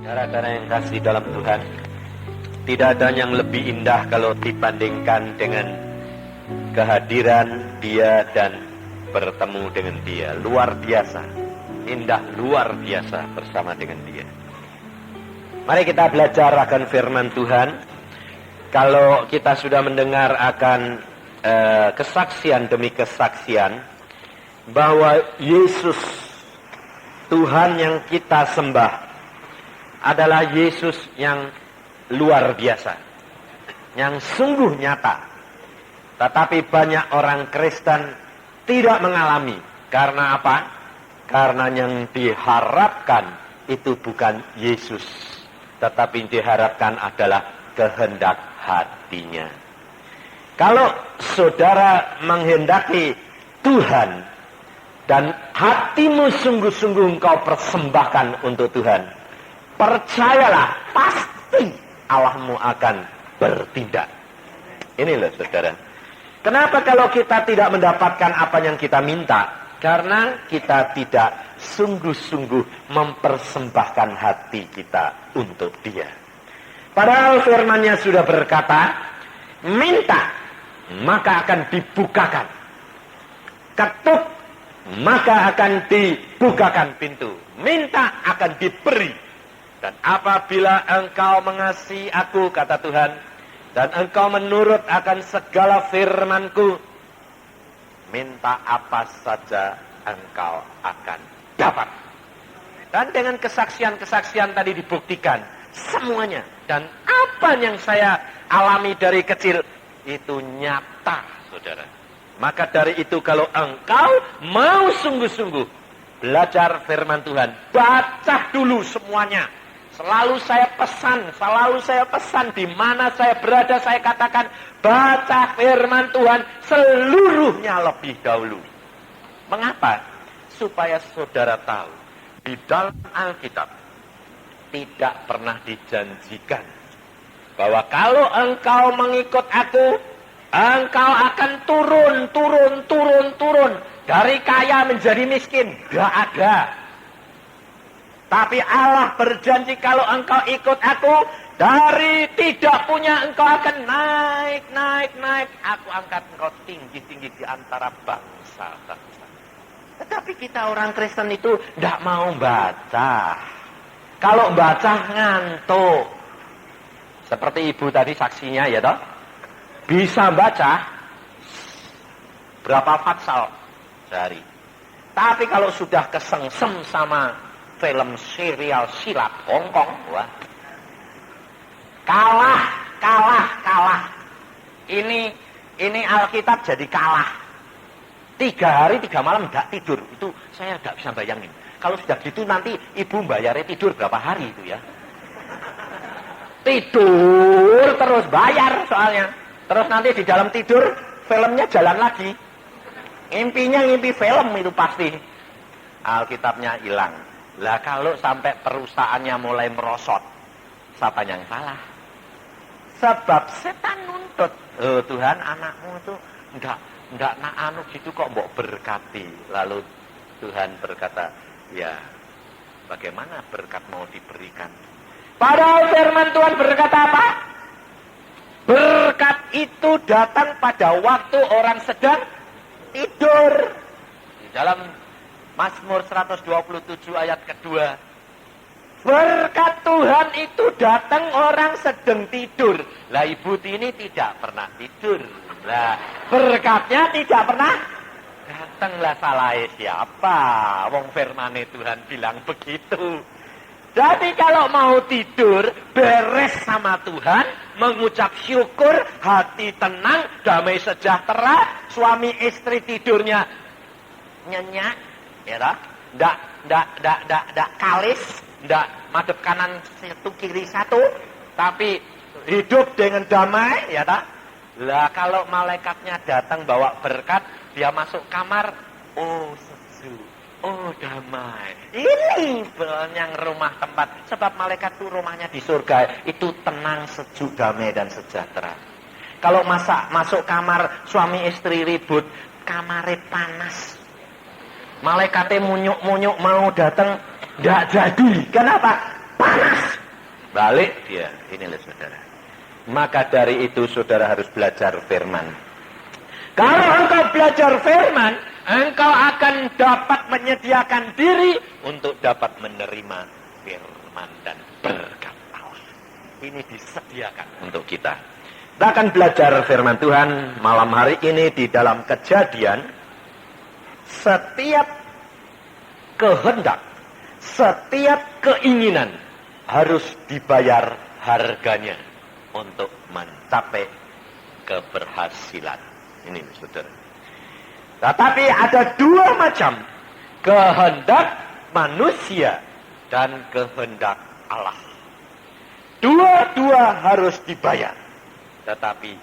Saudara-saudara yang kasih dalam Tuhan, tidak ada yang lebih indah kalau dibandingkan dengan kehadiran Dia dan bertemu dengan Dia. Luar biasa, indah luar biasa bersama dengan Dia. Mari kita belajar akan firman Tuhan. Kalau kita sudah mendengar akan kesaksian demi kesaksian bahwa Yesus Tuhan yang kita sembah adalah Yesus yang luar biasa, yang sungguh nyata. Tetapi banyak orang Kristen tidak mengalami. Karena apa? Karena yang diharapkan itu bukan Yesus, tetapi yang diharapkan adalah kehendak hatinya. Kalau saudara menghendaki Tuhan dan hatimu sungguh-sungguh engkau persembahkan untuk Tuhan, percayalah, pasti Allahmu akan bertindak. Ini loh saudara. Kenapa kalau kita tidak mendapatkan apa yang kita minta? Karena kita tidak sungguh-sungguh mempersembahkan hati kita untuk Dia. Padahal firman-Nya sudah berkata, minta maka akan dibukakan, ketuk maka akan dibukakan pintu, minta akan diberi. Dan apabila engkau mengasihi aku, kata Tuhan, dan engkau menurut akan segala firman-Ku, minta apa saja engkau akan dapat. Dan dengan kesaksian-kesaksian tadi dibuktikan semuanya. Dan apa yang saya alami dari kecil itu nyata, saudara. Maka dari itu kalau engkau mau sungguh-sungguh belajar firman Tuhan, baca dulu semuanya. Selalu saya pesan di mana saya berada, saya katakan baca firman Tuhan seluruhnya lebih dahulu. Mengapa? Supaya saudara tahu di dalam Alkitab tidak pernah dijanjikan bahwa kalau engkau mengikut aku, engkau akan turun dari kaya menjadi miskin. Gak ada. Tapi Allah berjanji kalau engkau ikut aku, dari tidak punya engkau akan naik. Aku angkat engkau tinggi di antara bangsa-bangsa. Tetapi kita orang Kristen itu tidak mau baca. Kalau baca ngantuk. Seperti ibu tadi saksinya ya toh. Bisa baca berapa fatsal sehari. Tapi kalau sudah kesengsem sama film serial silat Hongkong, wah, kalah. Ini Alkitab jadi kalah. 3 hari 3 malam tidak tidur. Itu saya tidak bisa bayangin. Kalau sudah gitu nanti ibu bayarnya tidur berapa hari itu ya? Tidur terus bayar soalnya. Terus nanti di dalam tidur filmnya jalan lagi. Ngimpinya ngimpi film itu pasti. Alkitabnya hilang. Lah kalau sampai perusahaannya mulai merosot, siapa yang salah? Sebab setan nuntut. Oh, Tuhan, anakmu itu enggak anu gitu kok mbok berkati. Lalu Tuhan berkata, ya bagaimana berkat mau diberikan? Padahal firman Tuhan berkata apa? Berkat itu datang pada waktu orang sedang tidur. Di dalam Mazmur 127 ayat kedua. Berkat Tuhan itu datang orang sedang tidur. Lah ibu ini tidak pernah tidur. Lah berkatnya tidak pernah datanglah, salah siapa? Wong firmane Tuhan bilang begitu. Jadi kalau mau tidur, beres sama Tuhan, mengucap syukur, hati tenang, damai sejahtera, suami istri tidurnya nyenyak, ya dah, ndak kalis, ndak madep kanan satu kiri satu, tapi hidup dengan damai, ya dah. Lah kalau malaikatnya datang bawa berkat, dia masuk kamar, oh sejuk, oh damai. Ini yang rumah tempat, sebab malaikat itu rumahnya di surga, itu tenang, sejuk, damai dan sejahtera. Kalau masuk kamar suami istri ribut, kamarnya panas. Malaikatnya munyuk-munyuk mau datang, tidak jadi. Kenapa? panas. Balik dia, inilah saudara. Maka dari itu saudara harus belajar firman. Kalau engkau belajar firman, engkau akan dapat menyediakan diri untuk dapat menerima firman dan berkat Allah. Ini disediakan untuk kita. Kita akan belajar firman Tuhan malam hari ini di dalam Kejadian. Setiap kehendak, setiap keinginan harus dibayar harganya untuk mencapai keberhasilan. Ini saudara. Tetapi ada dua macam kehendak manusia dan kehendak Allah. Dua-dua harus dibayar, tetapi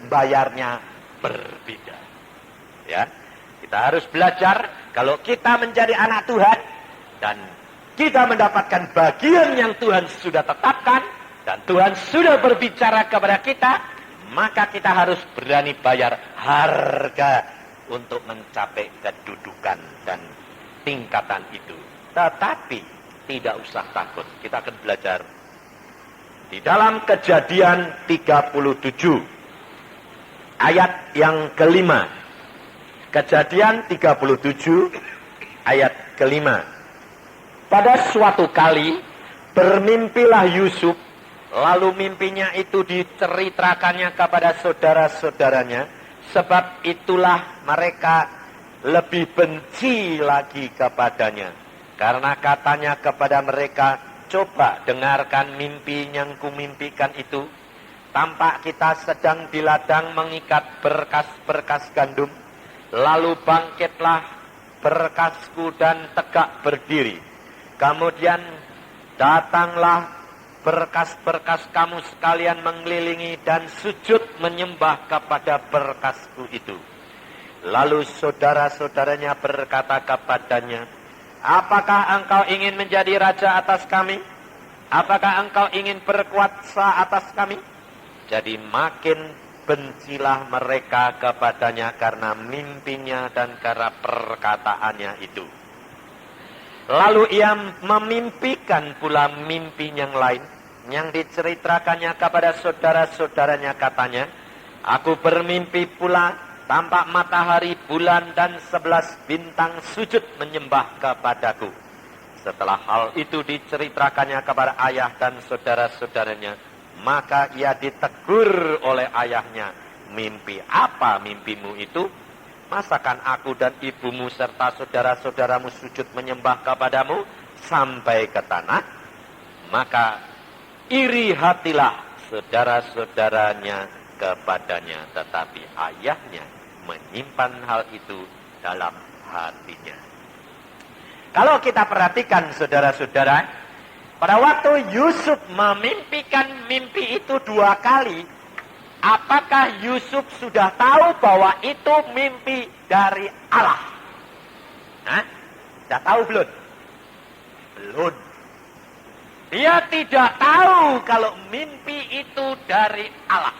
bayarnya berbeda. Ya, kita harus belajar kalau kita menjadi anak Tuhan dan kita mendapatkan bagian yang Tuhan sudah tetapkan dan Tuhan sudah berbicara kepada kita, maka kita harus berani bayar harga untuk mencapai kedudukan dan tingkatan itu. Tetapi tidak usah takut. Kita akan belajar di dalam Kejadian 37 ayat yang kelima. Kejadian 37 ayat kelima. Pada suatu kali bermimpilah Yusuf, lalu mimpinya itu diceritakannya kepada saudara-saudaranya, sebab itulah mereka lebih benci lagi kepadanya. Karena katanya kepada mereka, coba dengarkan mimpi yang kumimpikan itu. Tampak kita sedang di ladang mengikat berkas-berkas gandum, lalu bangkitlah berkasku dan tegak berdiri. Kemudian datanglah berkas-berkas kamu sekalian mengelilingi dan sujud menyembah kepada berkasku itu. Lalu saudara-saudaranya berkata kepadanya, apakah engkau ingin menjadi raja atas kami? Apakah engkau ingin berkuasa atas kami? Jadi makin bencilah mereka kepadanya karena mimpinya dan karena perkataannya itu. Lalu ia memimpikan pula mimpi yang lain, yang diceritakannya kepada saudara-saudaranya, katanya, aku bermimpi pula, tampak matahari, bulan, dan 11 bintang sujud menyembah kepadaku. Setelah hal itu diceritakannya kepada ayah dan saudara-saudaranya, maka ia ditegur oleh ayahnya, mimpi apa mimpimu itu? Masakan aku dan ibumu serta saudara-saudaramu sujud menyembah kepadamu sampai ke tanah? Maka iri hatilah saudara-saudaranya kepadanya, tetapi ayahnya menyimpan hal itu dalam hatinya. Kalau kita perhatikan saudara-saudara, pada waktu Yusuf memimpikan mimpi itu 2 kali, apakah Yusuf sudah tahu bahwa itu mimpi dari Allah? Hah? Sudah tahu belum? Belum. Dia tidak tahu kalau mimpi itu dari Allah.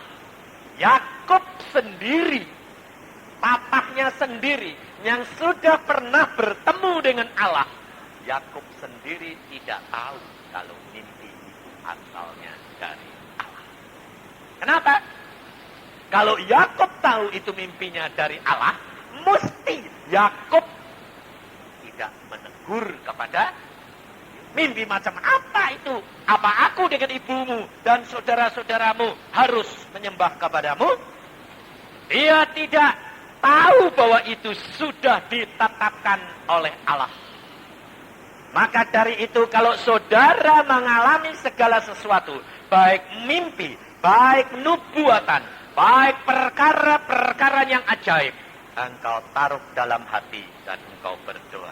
Yakub sendiri, papahnya sendiri, yang sudah pernah bertemu dengan Allah, Yakub sendiri tidak tahu kalau mimpi itu asalnya dari Allah. Kenapa? Kalau Yakub tahu itu mimpinya dari Allah, mesti Yakub tidak menegur kepada mimpi macam apa itu? Apa aku dengan ibumu dan saudara-saudaramu harus menyembah kepadamu? Dia tidak tahu bahwa itu sudah ditetapkan oleh Allah. Maka dari itu kalau saudara mengalami segala sesuatu, baik mimpi, baik nubuatan, baik perkara-perkara yang ajaib, engkau taruh dalam hati dan engkau berdoa.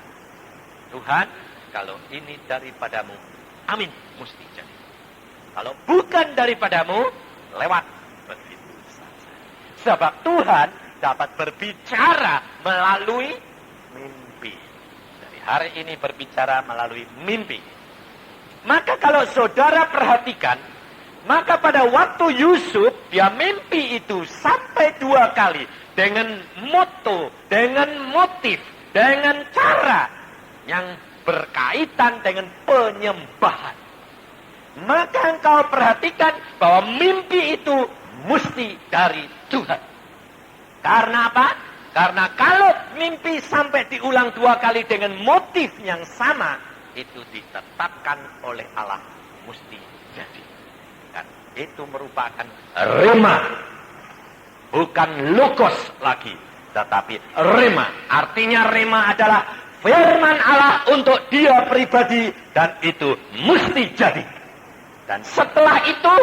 Tuhan, kalau ini daripadamu, amin, mesti jadi. Kalau bukan daripadamu, lewat begitu saja. Sebab Tuhan dapat berbicara melalui mimpi. Dari hari ini berbicara melalui mimpi. Maka kalau saudara perhatikan, maka pada waktu Yusuf, dia mimpi itu sampai 2 kali. Dengan moto, dengan motif, dengan cara yang berkaitan dengan penyembahan. maka engkau perhatikan bahwa mimpi itu mesti dari Tuhan. Karena apa? Karena kalau mimpi sampai diulang 2 kali dengan motif yang sama, itu ditetapkan oleh Allah mesti jadi. Dan itu merupakan rema. Bukan logos lagi, tetapi rema. Artinya rema adalah firman Allah untuk dia pribadi, dan itu mesti jadi. Dan setelah itu,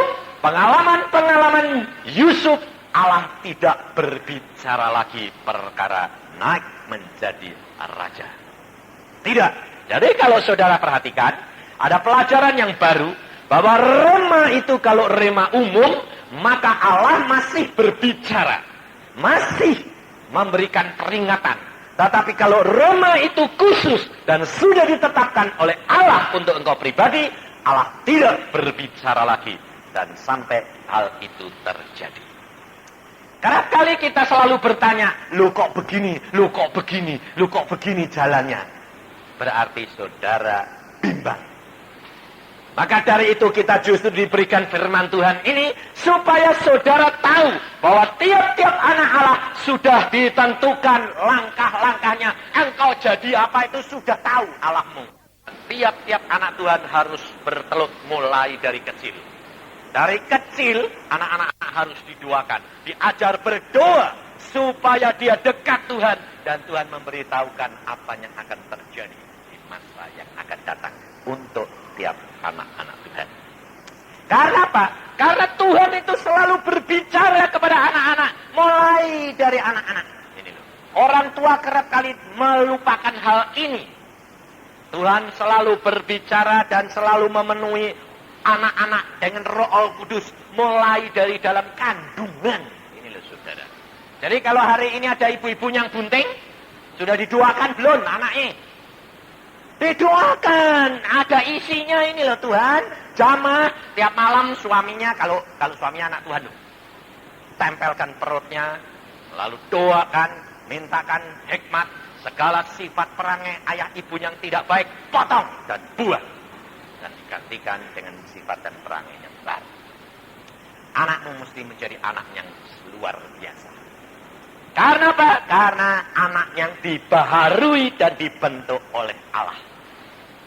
pengalaman-pengalaman Yusuf, Allah tidak berbicara lagi perkara naik menjadi raja. Tidak. Jadi kalau saudara perhatikan, ada pelajaran yang baru, bahwa rema itu kalau rema umum, maka Allah masih berbicara, masih memberikan peringatan. Tetapi kalau rema itu khusus dan sudah ditetapkan oleh Allah untuk engkau pribadi, Allah tidak berbicara lagi. Dan sampai hal itu terjadi. Kerap kali kita selalu bertanya, lu kok begini, lu kok begini, lu kok begini jalannya. Berarti saudara bimbang. Maka dari itu kita justru diberikan firman Tuhan ini, supaya saudara tahu bahwa tiap-tiap anak Allah sudah ditentukan langkah-langkahnya. Engkau jadi apa itu sudah tahu Allahmu. Tiap-tiap anak Tuhan harus bertelur mulai dari kecil. Dari kecil, anak-anak harus didoakan. Diajar berdoa, supaya dia dekat Tuhan. Dan Tuhan memberitahukan apa yang akan terjadi di masa yang akan datang untuk tiap anak-anak Tuhan. Karena apa? Karena Tuhan itu selalu berbicara kepada anak-anak. Mulai dari anak-anak. Ini loh. Orang tua kerap kali melupakan hal ini. Tuhan selalu berbicara dan selalu memenuhi anak-anak dengan Roh Kudus. Mulai dari dalam kandungan. Ini loh saudara. Jadi kalau hari ini ada ibu-ibu yang bunting, sudah didoakan belum anaknya? Didoakan, ada isinya ini loh Tuhan. Jamaah tiap malam suaminya, kalau suaminya anak Tuhan loh, tempelkan perutnya, lalu doakan, mintakan hikmat, segala sifat perangai ayah ibu yang tidak baik, potong dan buang. Dan digantikan dengan sifat dan perangai yang baru. Anakmu mesti menjadi anak yang luar biasa. Karena apa? Karena anak yang dibaharui dan dibentuk oleh Allah.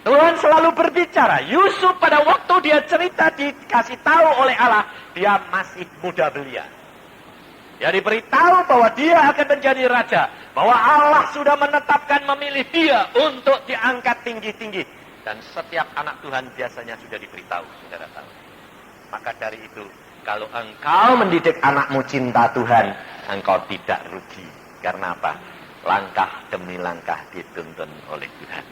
Tuhan selalu berbicara. Yusuf pada waktu dia cerita dikasih tahu oleh Allah, dia masih muda belia. Dia diberitahu bahwa dia akan menjadi raja. Bahwa Allah sudah menetapkan memilih dia untuk diangkat tinggi-tinggi. Dan setiap anak Tuhan biasanya sudah diberitahu, saudara tahu. Maka dari itu, kalau engkau mendidik anakmu cinta Tuhan, engkau tidak rugi. Karena apa? Langkah demi langkah dituntun oleh Tuhan.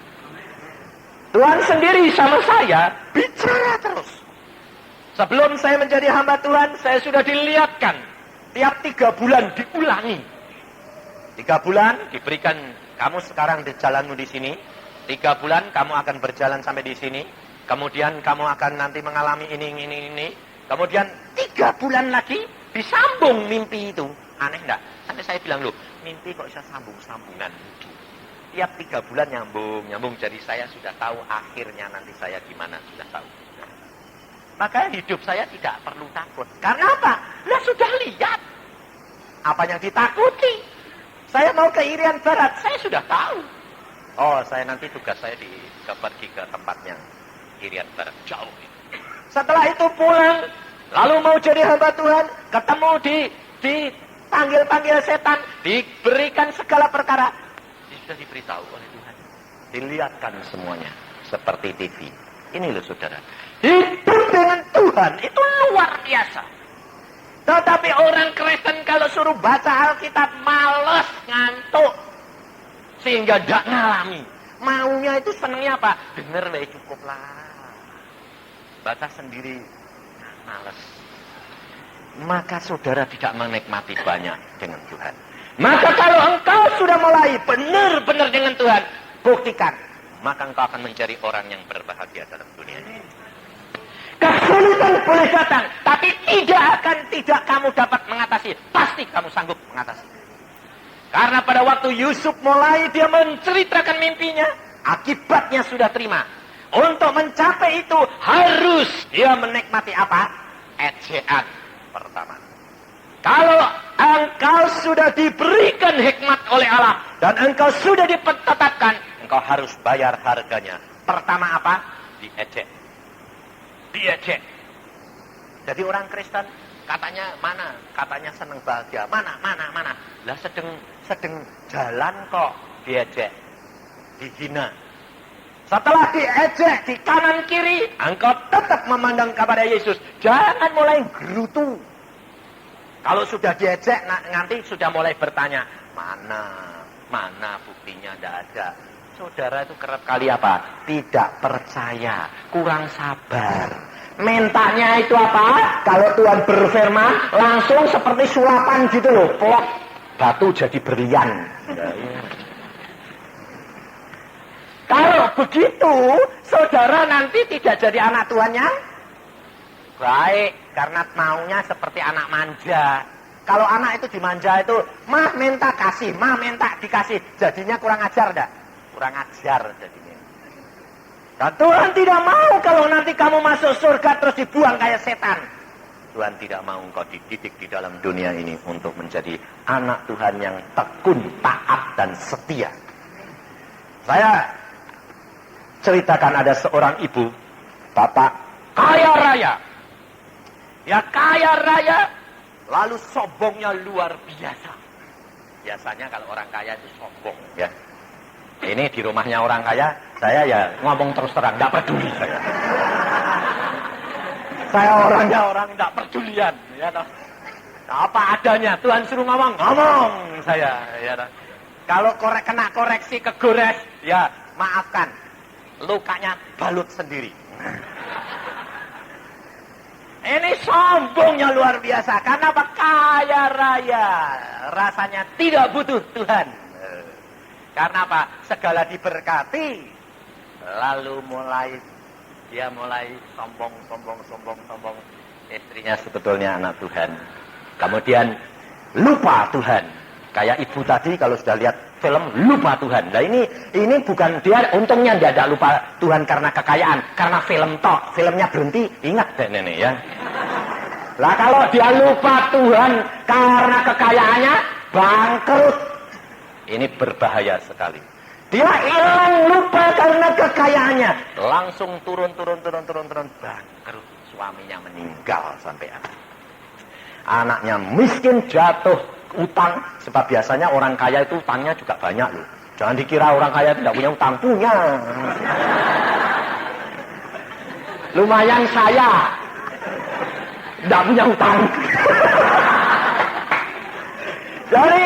Tuhan sendiri sama saya bicara terus. Sebelum saya menjadi hamba Tuhan, saya sudah dilihatkan. Tiap 3 bulan diulangi. 3 bulan diberikan, kamu sekarang di jalanmu di sini. 3 bulan kamu akan berjalan sampai di sini. Kemudian kamu akan nanti mengalami ini. Kemudian 3 bulan lagi disambung mimpi itu. Aneh enggak? Sampai saya bilang, loh, mimpi kok bisa sambung-sambungan? Tiap 3 bulan nyambung. Jadi saya sudah tahu akhirnya nanti saya gimana, sudah tahu. Maka hidup saya tidak perlu takut. Karena apa? Lah sudah lihat. Apa yang ditakuti? Saya mau ke Irian Barat, saya sudah tahu. Oh, saya nanti tugas saya pergi ke tempat yang Irian Barat jauh. Setelah itu pulang, lalu mau jadi hamba Tuhan, ketemu dipanggil-panggil setan, diberikan segala perkara. Sudah diberitahu oleh Tuhan. Dilihatkan semuanya seperti TV. Ini loh saudara. Hidup dengan Tuhan itu luar biasa. Tetapi orang Kristen kalau suruh baca Alkitab malas, ngantuk. Sehingga tidak ngalami. Maunya itu senangnya apa? Dengar lah cukup lah. Baca sendiri malas. Maka saudara tidak menikmati banyak dengan Tuhan. Maka kalau engkau sudah mulai benar-benar dengan Tuhan, buktikan. Maka engkau akan menjadi orang yang berbahagia dalam dunia ini. Kesulitan boleh datang, tapi tidak kamu dapat mengatasi. Pasti kamu sanggup mengatasi. Karena pada waktu Yusuf mulai dia menceritakan mimpinya, akibatnya sudah terima. Untuk mencapai itu harus dia menikmati apa? Ejekan pertama. Kalau engkau sudah diberikan hikmat oleh Allah dan engkau sudah ditetapkan, engkau harus bayar harganya. Pertama apa? Diejek. Diejek. Jadi orang Kristen katanya mana? Katanya senang bahagia. Mana? Lah sedang jalan kok diejek. Dihina. Setelah diejek di kanan kiri, engkau tetap memandang kepada Yesus. Jangan mulai gerutu. Kalau sudah diejek, nanti sudah mulai bertanya, mana buktinya tidak ada. Saudara itu kerap kali apa? Tidak percaya, kurang sabar. Mintanya itu apa? Kalau Tuhan berfirman, langsung seperti sulapan gitu loh, plok, batu jadi berlian. Kalau begitu, saudara nanti tidak jadi anak Tuhan yang baik, karena maunya seperti anak manja. Kalau anak itu dimanja itu, mah minta kasih, mah minta dikasih. Jadinya kurang ajar enggak? Kurang ajar jadinya. Dan Tuhan tidak mau kalau nanti kamu masuk surga terus dibuang kayak setan. Tuhan tidak mau engkau dididik di dalam dunia ini untuk menjadi anak Tuhan yang tekun, taat, dan setia. Saya ceritakan ada seorang ibu, bapak kaya raya. Ya kaya raya, lalu sombongnya luar biasa. Biasanya kalau orang kaya itu sombong, ya. Ini di rumahnya orang kaya, saya ya ngomong terus terang, nggak peduli saya. Saya orangnya orang nggak pedulian, ya toh. Apa adanya, Tuhan suruh ngomong saya, ya toh. Kalau kena koreksi kegores, ya maafkan, lukanya balut sendiri. Ini sombongnya luar biasa. Karena apa? Kaya raya. Rasanya tidak butuh Tuhan. Karena apa? Segala diberkati. Lalu dia mulai sombong. Istrinya sebetulnya anak Tuhan. Kemudian lupa Tuhan. Kayak ibu tadi kalau sudah lihat film lupa Tuhan. Nah ini bukan dia untungnya tidak ada lupa Tuhan karena kekayaan, karena film tok, filmnya berhenti, ingat deh nenek ya. Lah kalau dia lupa Tuhan karena kekayaannya bangkrut. Ini berbahaya sekali. Dia hilang lupa karena kekayaannya, langsung turun bangkrut, suaminya meninggal sampai anaknya miskin jatuh utang, sebab biasanya orang kaya itu utangnya juga banyak loh. Jangan dikira orang kaya tidak punya utang, punya. Lumayan saya tidak punya utang. Jadi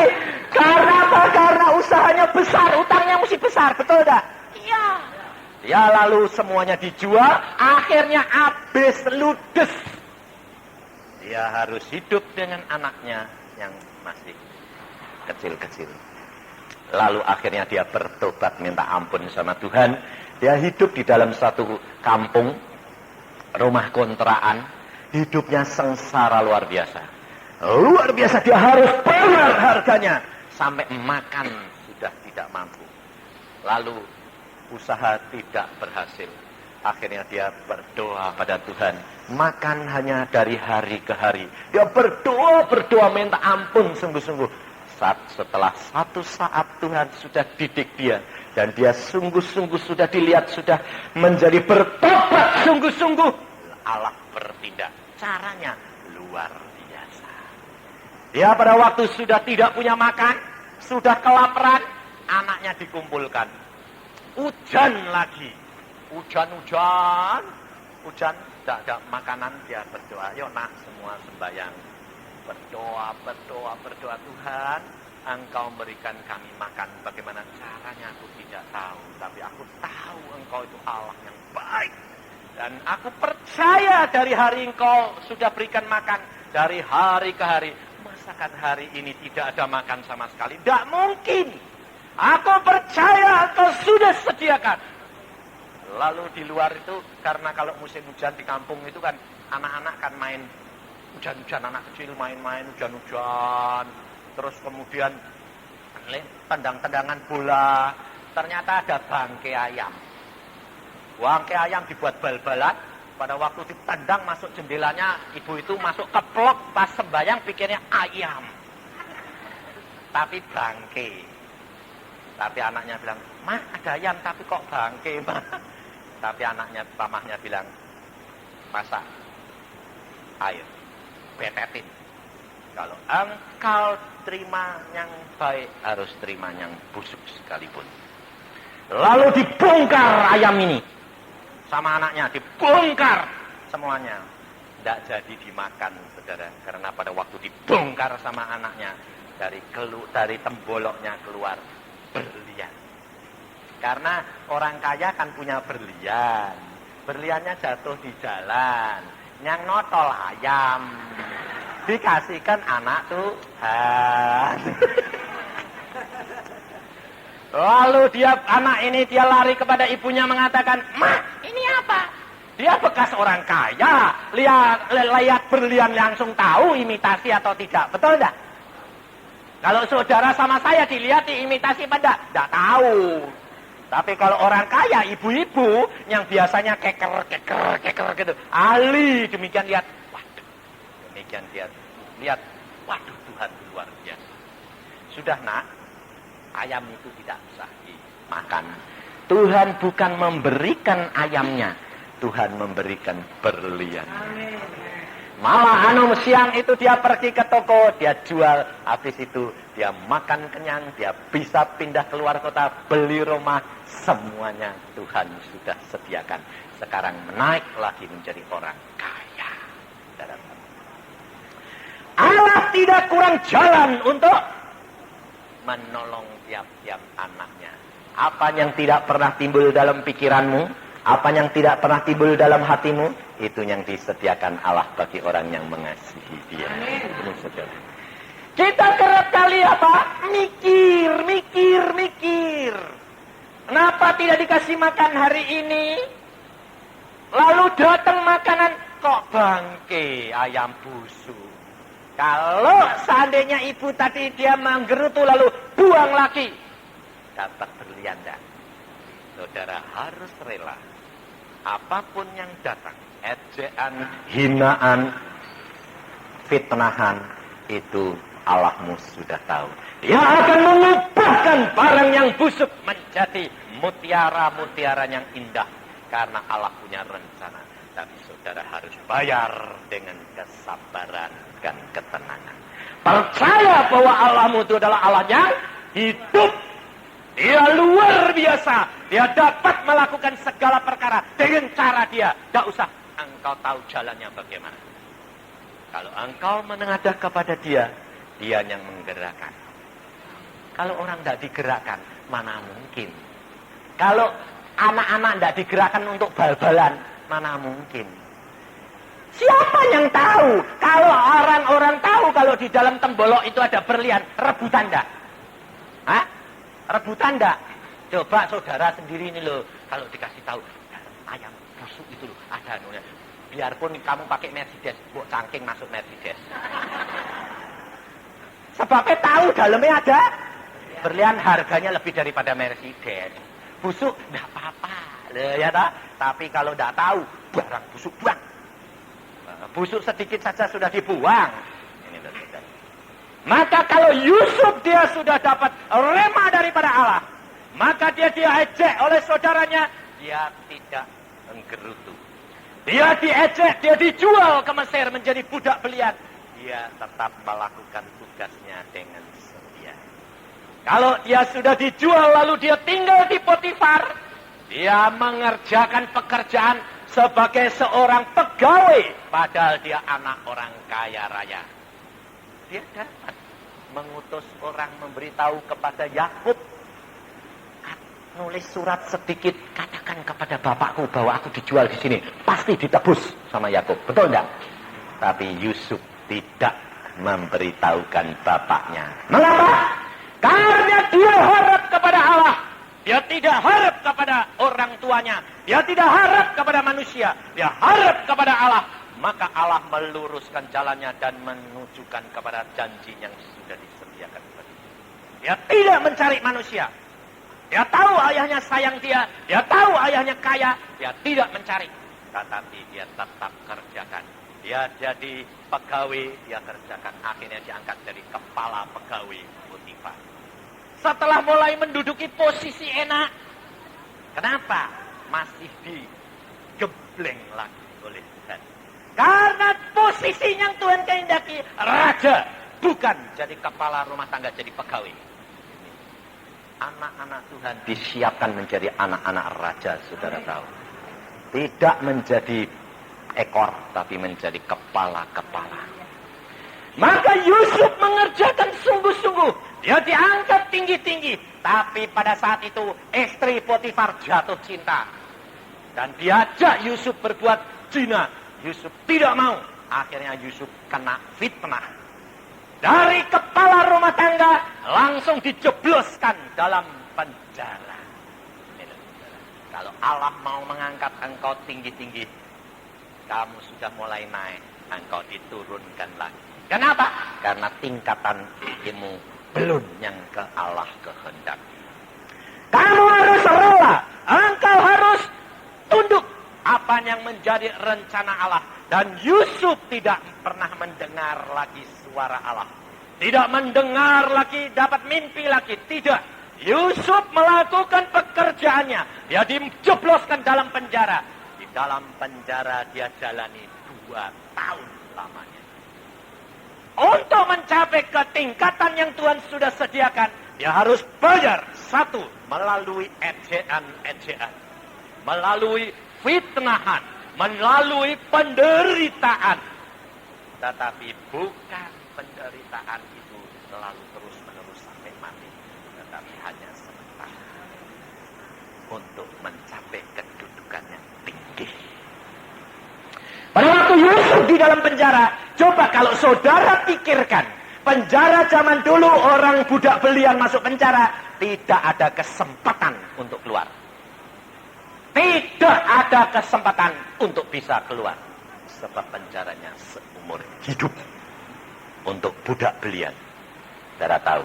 karena apa? Karena usahanya besar, utangnya mesti besar, betul tidak? Iya. Ya lalu semuanya dijual, akhirnya habis ludes. Dia harus hidup dengan anaknya yang masih kecil-kecil. Lalu akhirnya dia bertobat minta ampun sama Tuhan. Dia hidup di dalam satu kampung, rumah kontrakan. Hidupnya sengsara luar biasa. Luar biasa, dia harus bayar harganya. Sampai makan sudah tidak mampu. Lalu usaha tidak berhasil. Akhirnya dia berdoa pada Tuhan. Makan hanya dari hari ke hari. Dia berdoa minta ampun sungguh-sungguh. Setelah satu saat Tuhan sudah didik dia. Dan dia sungguh-sungguh sudah dilihat, sudah menjadi bertobat sungguh-sungguh. Allah bertindak. Caranya luar biasa. Dia pada waktu sudah tidak punya makan, sudah kelaparan, anaknya dikumpulkan. Hujan lagi. Hujan, tidak ada makanan, dia berdoa. Yuk nak, semua sembahyang. Berdoa. Tuhan, Engkau berikan kami makan. Bagaimana caranya aku tidak tahu. Tapi aku tahu Engkau itu Allah yang baik. Dan aku percaya dari hari Engkau sudah berikan makan. Dari hari ke hari. Masakan hari ini tidak ada makan sama sekali? Tidak mungkin. Aku percaya Engkau sudah sediakan. Lalu di luar itu, karena kalau musim hujan di kampung itu kan, anak-anak kan main hujan-hujan, anak kecil main-main hujan-hujan. Terus kemudian tendang-tendangan bola. Ternyata ada bangkai ayam. Bangkai ayam dibuat bal-balan. Pada waktu ditendang masuk jendelanya, ibu itu masuk keplok pas sembayang pikirnya ayam. Tapi bangkai. Tapi anaknya bilang, "Ma, ada ayam tapi kok bangkai, Ma?" Tapi anaknya, mamahnya bilang, "Masak air, betetin. Kalau engkau terima yang baik, harus terima yang busuk sekalipun." Lalu dibongkar ayam ini. Sama anaknya, dibongkar semuanya. Tidak jadi dimakan, saudara. Karena pada waktu dibongkar sama anaknya, dari temboloknya keluar berlian. Karena orang kaya kan punya berlian. Berliannya jatuh di jalan. Yang notol ayam. Dikasihkan anak Tuhan. Lalu anak ini lari kepada ibunya mengatakan, "Ma, ini apa?" Dia bekas orang kaya. Lihat berlian langsung tahu imitasi atau tidak. Betul enggak? Kalau saudara sama saya dilihat imitasi apa enggak? Enggak tahu. Tapi kalau orang kaya, ibu-ibu yang biasanya keker gitu. Ahli, demikian lihat. Waduh. Demikian lihat. Waduh, Tuhan luar biasa. Sudah, Nak. Ayam itu tidak usah dimakan. Tuhan bukan memberikan ayamnya. Tuhan memberikan berlian. Malah siang itu dia pergi ke toko, dia jual, habis itu dia makan kenyang, dia bisa pindah keluar kota, beli rumah, semuanya Tuhan sudah sediakan. Sekarang menaik lagi menjadi orang kaya. Allah tidak kurang jalan untuk menolong tiap-tiap anaknya. Apa yang tidak pernah timbul dalam pikiranmu, apa yang tidak pernah timbul dalam hatimu, itu yang disediakan Allah bagi orang yang mengasihi Dia. Amin. Kita kerap kali mikir. Kenapa tidak dikasih makan hari ini? Lalu datang makanan, kok bangke ayam busuk. Kalau seandainya ibu tadi dia menggerutu lalu buang lagi, dapat berlian enggak? Saudara harus rela. Apapun yang datang, ejaan, hinaan, fitnahan, itu Allahmu sudah tahu. Dia akan mengubahkan barang yang busuk menjadi mutiara-mutiara yang indah. Karena Allah punya rencana. Tapi saudara harus bayar dengan kesabaran dan ketenangan. Percaya bahwa Allahmu itu adalah Allah yang hidup. Dia luar biasa. Dia dapat melakukan segala perkara dengan cara dia. Tidak usah engkau tahu jalannya bagaimana. Kalau engkau menengadah kepada dia, dia yang menggerakkan. Kalau orang tidak digerakkan, mana mungkin. Kalau anak-anak tidak digerakkan untuk bal-balan, mana mungkin. Siapa yang tahu? Kalau orang-orang tahu kalau di dalam tembolok itu ada berlian, rebutan enggak? Hah? Rebutan enggak? Coba saudara sendiri ini loh, kalau dikasih tahu ayam busuk itu loh, ada anunya. Biarpun kamu pakai Mercedes, buat cangking masuk Mercedes. Sebabnya tahu dalamnya ada berlian, harganya lebih daripada Mercedes. Busuk enggak apa-apa. Ya tak? Tapi kalau enggak tahu, barang busuk buang. Busuk sedikit saja sudah dibuang. Ini saudara. Maka kalau Yusuf dia sudah dapat rema daripada Allah, maka dia diejek oleh saudaranya, dia tidak menggerutu. Dia diejek, dia dijual ke Mesir menjadi budak belian. Dia tetap melakukan tugasnya dengan setia. Kalau dia sudah dijual lalu dia tinggal di Potifar, dia mengerjakan pekerjaan sebagai seorang pegawai, padahal dia anak orang kaya raya. Dia dapat mengutus orang memberitahu kepada Yakub, nulis surat sedikit, katakan kepada bapakku bahwa aku dijual di sini, pasti ditebus sama Yakub. Betul enggak? Tapi Yusuf tidak memberitahukan bapaknya. Mengapa? Karena dia harap kepada Allah. Dia tidak harap kepada orang tuanya. Dia tidak harap kepada manusia. Dia harap kepada Allah. Maka Allah meluruskan jalannya dan menunjukkan kepada janji yang sudah disediakan. Dia tidak mencari manusia. Dia tahu ayahnya sayang dia tahu ayahnya kaya, dia tidak mencari. Tetapi dia tetap kerjakan. Dia jadi pegawai, dia kerjakan. Akhirnya diangkat jadi kepala pegawai Potifar. Setelah mulai menduduki posisi enak, kenapa? Masih digebleng lagi oleh Tuhan. Karena posisi yang Tuhan kehendaki, raja, bukan jadi kepala rumah tangga, jadi pegawai. Anak-anak Tuhan disiapkan menjadi anak-anak raja, saudara tahu. Tidak menjadi ekor, tapi menjadi kepala-kepala. Maka Yusuf mengerjakan sungguh-sungguh. Dia diangkat tinggi-tinggi. Tapi pada saat itu istri Potifar jatuh cinta. Dan diajak Yusuf berbuat zina. Yusuf tidak mau. Akhirnya Yusuf kena fitnah. Dari kepala rumah tangga langsung dijebloskan dalam penjara. Kalau Allah mau mengangkat engkau tinggi-tinggi, kamu sudah mulai naik, engkau diturunkan lagi. Kenapa? Karena tingkatan ilmu belum yang ke Allah kehendak. Kamu harus rela, engkau harus tunduk apa yang menjadi rencana Allah. Dan Yusuf tidak pernah mendengar lagi suara Allah. Tidak mendengar lagi, dapat mimpi lagi. Tidak. Yusuf melakukan pekerjaannya. Dia dijebloskan dalam penjara. Di dalam penjara dia jalani 2 tahun lamanya. Untuk mencapai ke tingkatan yang Tuhan sudah sediakan, dia harus bayar. 1, melalui ejaan. Melalui fitnahan. Melalui penderitaan. Tetapi bukan penderitaan itu selalu terus-menerus sampai mati. Tetapi hanya sementara. Untuk mencapai kedudukan yang tinggi. Pada waktu Yusuf di dalam penjara, coba kalau saudara pikirkan. Penjara zaman dulu orang budak belian masuk penjara. Tidak ada kesempatan untuk keluar. Tidak ada kesempatan untuk bisa keluar. Sebab penjaranya seumur hidup. Untuk budak belian. Saudara tahu.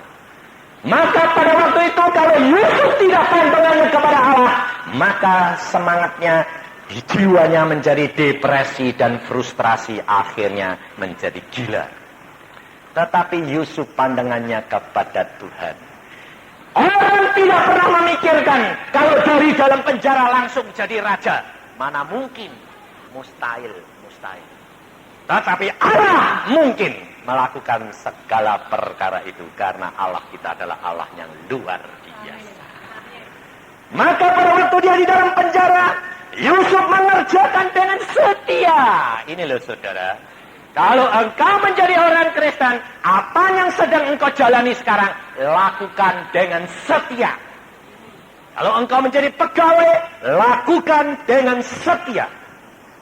Maka pada waktu itu kalau Yusuf tidak pandangannya kepada Allah, maka semangatnya di jiwanya menjadi depresi dan frustrasi. Akhirnya menjadi gila. Tetapi Yusuf pandangannya kepada Tuhan. Orang tidak pernah memikirkan kalau dari dalam penjara langsung jadi raja. Mana mungkin? Mustahil. Tetapi Allah mungkin melakukan segala perkara itu. Karena Allah kita adalah Allah yang luar biasa. Maka pada waktu dia di dalam penjara, Yusuf mengerjakan dengan setia. Ini loh saudara. Kalau engkau menjadi orang Kristen, apa yang sedang engkau jalani sekarang, lakukan dengan setia. Kalau engkau menjadi pegawai, lakukan dengan setia.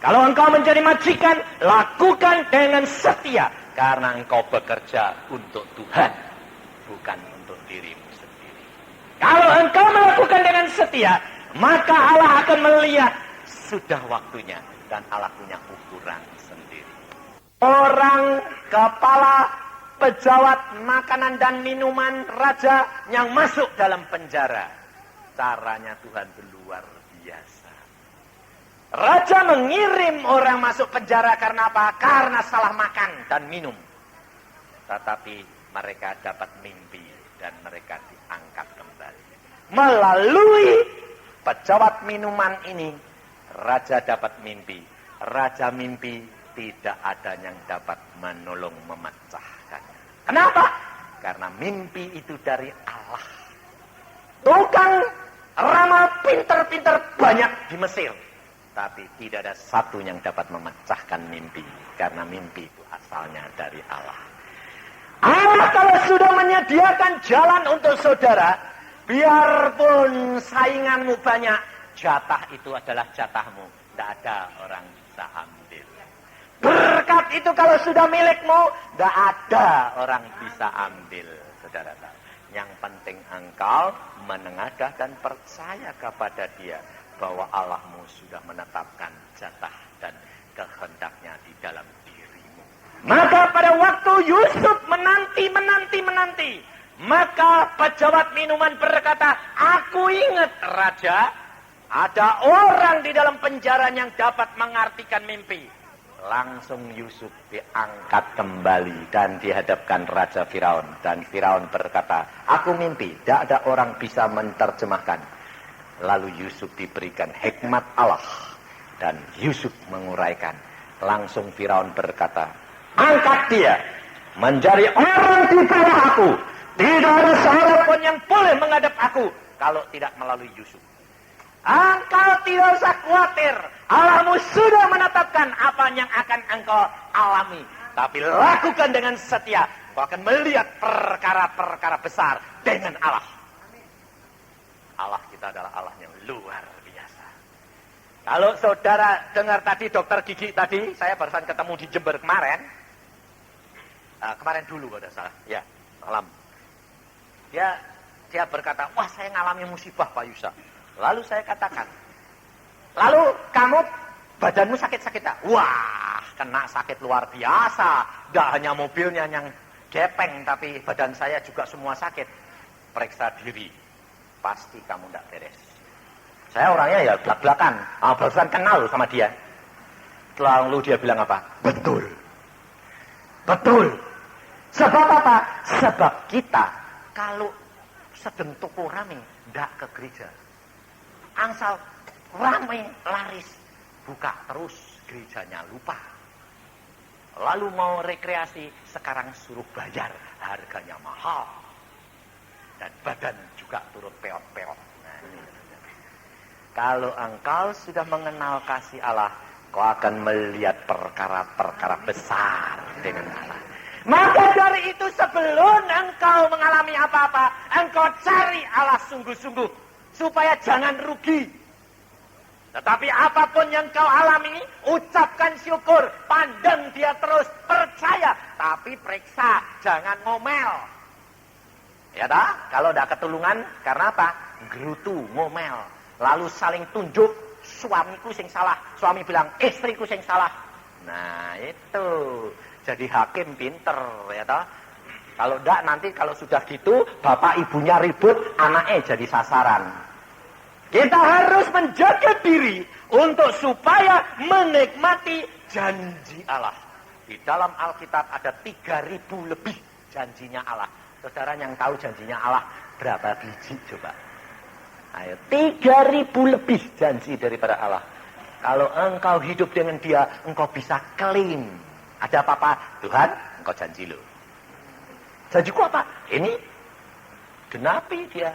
Kalau engkau menjadi majikan, lakukan dengan setia. Karena engkau bekerja untuk Tuhan, bukan untuk dirimu sendiri. Kalau engkau melakukan dengan setia, maka Allah akan melihat, sudah waktunya. Dan Allah punya ukuran sendiri. Orang kepala pejabat makanan dan minuman raja yang masuk dalam penjara. Caranya Tuhan luar biasa. Raja mengirim orang masuk penjara karena apa? Karena salah makan dan minum. Tetapi mereka dapat mimpi dan mereka diangkat kembali. Melalui pejabat minuman ini, raja dapat mimpi. Raja mimpi. Tidak ada yang dapat menolong memecahkannya. Kenapa? Karena mimpi itu dari Allah. Tukang ramal pinter-pinter banyak di Mesir. Tapi tidak ada satu yang dapat memecahkan mimpi. Karena mimpi itu asalnya dari Allah. Allah kalau sudah menyediakan jalan untuk saudara, biarpun sainganmu banyak, jatah itu adalah jatahmu. Tidak ada orang bisa ambil. Berkat itu kalau sudah milikmu, tidak ada orang bisa ambil, saudara. Yang penting engkau menengadah dan percaya kepada Dia bahwa Allahmu sudah menetapkan jatah dan kehendaknya di dalam dirimu. Maka pada waktu Yusuf menanti, Maka pejabat minuman berkata, aku ingat raja, ada orang di dalam penjara yang dapat mengartikan mimpi. Langsung Yusuf diangkat kembali dan dihadapkan Raja Firaun. Dan Firaun berkata, aku mimpi, tidak ada orang bisa menerjemahkan. Lalu Yusuf diberikan hikmat Allah. Dan Yusuf menguraikan. Langsung Firaun berkata, angkat dia menjadi orang di bawah aku. Tidak ada seorang pun yang boleh menghadap aku kalau tidak melalui Yusuf. Engkau tidak usah khawatir. Allahmu sudah menetapkan apa yang akan engkau alami. Tapi lakukan dengan setia. Engkau akan melihat perkara-perkara besar dengan Allah. Allah kita adalah Allah yang luar biasa. Kalau saudara dengar tadi dokter gigi tadi, saya barusan ketemu di Jember kemarin. Kemarin dulu kalau salah. Ya, malam. Dia berkata, wah saya ngalami musibah Pak Yusa. Lalu saya katakan, lalu kamu badanmu sakit-sakit tak? Wah, kena sakit luar biasa. Tidak hanya mobilnya yang gepeng, tapi badan saya juga semua sakit. Periksa diri, pasti kamu tidak beres. Saya orangnya ya belak-belakan. Barusan kenal sama dia. Lalu dia bilang apa? Betul. Betul. Sebab apa? Sebab kita kalau sedang toko rame, tidak ke gereja. Angsal rame laris, buka terus gerejanya lupa. Lalu mau rekreasi, sekarang suruh bayar, harganya mahal. Dan badan juga turut peot-peot. Nah, kalau engkau sudah mengenal kasih Allah, kau akan melihat perkara-perkara besar dengan Allah. Maka dari itu sebelum engkau mengalami apa-apa, engkau cari Allah sungguh-sungguh, supaya jangan rugi. Tetapi apapun yang kau alami, ucapkan syukur, pandang dia terus, percaya, tapi periksa, jangan ngomel. Ya dah, kalau tidak ketulungan, karena apa? Gerutu, ngomel, lalu saling tunjuk, suamiku sing salah, suami bilang istriku sing salah. Nah itu, jadi hakim pinter, ya toh. Kalau enggak nanti kalau sudah gitu, bapak ibunya ribut, anaknya jadi sasaran. Kita harus menjaga diri untuk supaya menikmati janji Allah. Di dalam Alkitab ada 3.000 lebih janjinya Allah. Saudara yang tahu janjinya Allah berapa biji coba? Ayo, 3.000 lebih janji daripada Allah. Kalau engkau hidup dengan dia, engkau bisa klaim. Ada apa-apa? Tuhan, engkau janji lo. Janjiku apa? Ini. Genapi dia.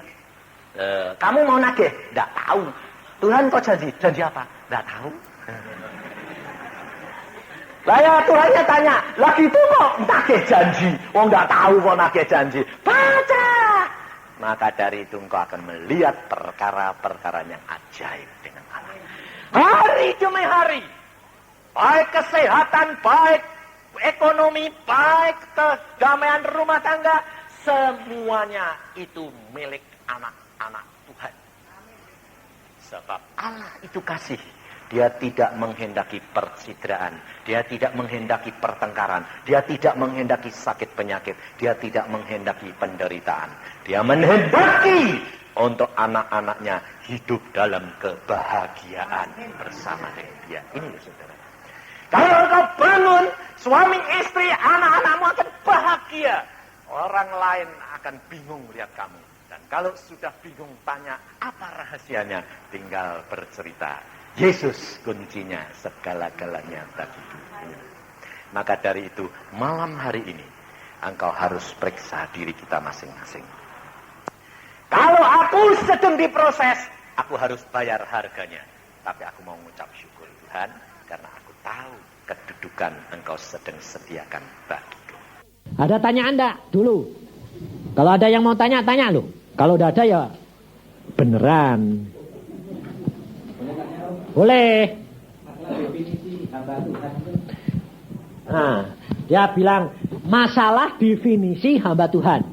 Kamu mau nagih? Tidak tahu. Tuhan kau janji. Janji apa? Tidak tahu. Lah ya Tuhannya tanya, lagi itu kok nagih janji? Wong tidak tahu kok nagih janji. Baca. Maka dari itu engkau akan melihat perkara-perkara yang ajaib dengan Allah. Hari demi hari. Baik kesehatan, baik ekonomi, baik kedamaian rumah tangga, semuanya itu milik anak-anak Tuhan. Sebab Allah itu kasih. Dia tidak menghendaki percidraan, dia tidak menghendaki pertengkaran, dia tidak menghendaki sakit penyakit, dia tidak menghendaki penderitaan. Dia menghendaki untuk anak-anaknya hidup dalam kebahagiaan bersama dengan dia. Ini loh saudara. Kalau kau bangun, suami istri, anak-anakmu akan bahagia. Orang lain akan bingung lihat kamu. Dan kalau sudah bingung tanya, apa rahasianya? Tinggal bercerita. Yesus kuncinya segala-galanya bagi dunia. Maka dari itu, malam hari ini, engkau harus periksa diri kita masing-masing. Kalau aku sedang diproses, aku harus bayar harganya. Tapi aku mau mengucap syukur Tuhan, karena aku tahu kedudukan engkau sedang sediakan bagiku. Ada tanya Anda dulu. Kalau ada yang mau tanya, tanya loh. Kalau tidak ada ya beneran. Boleh. Nah, dia bilang masalah definisi hamba Tuhan.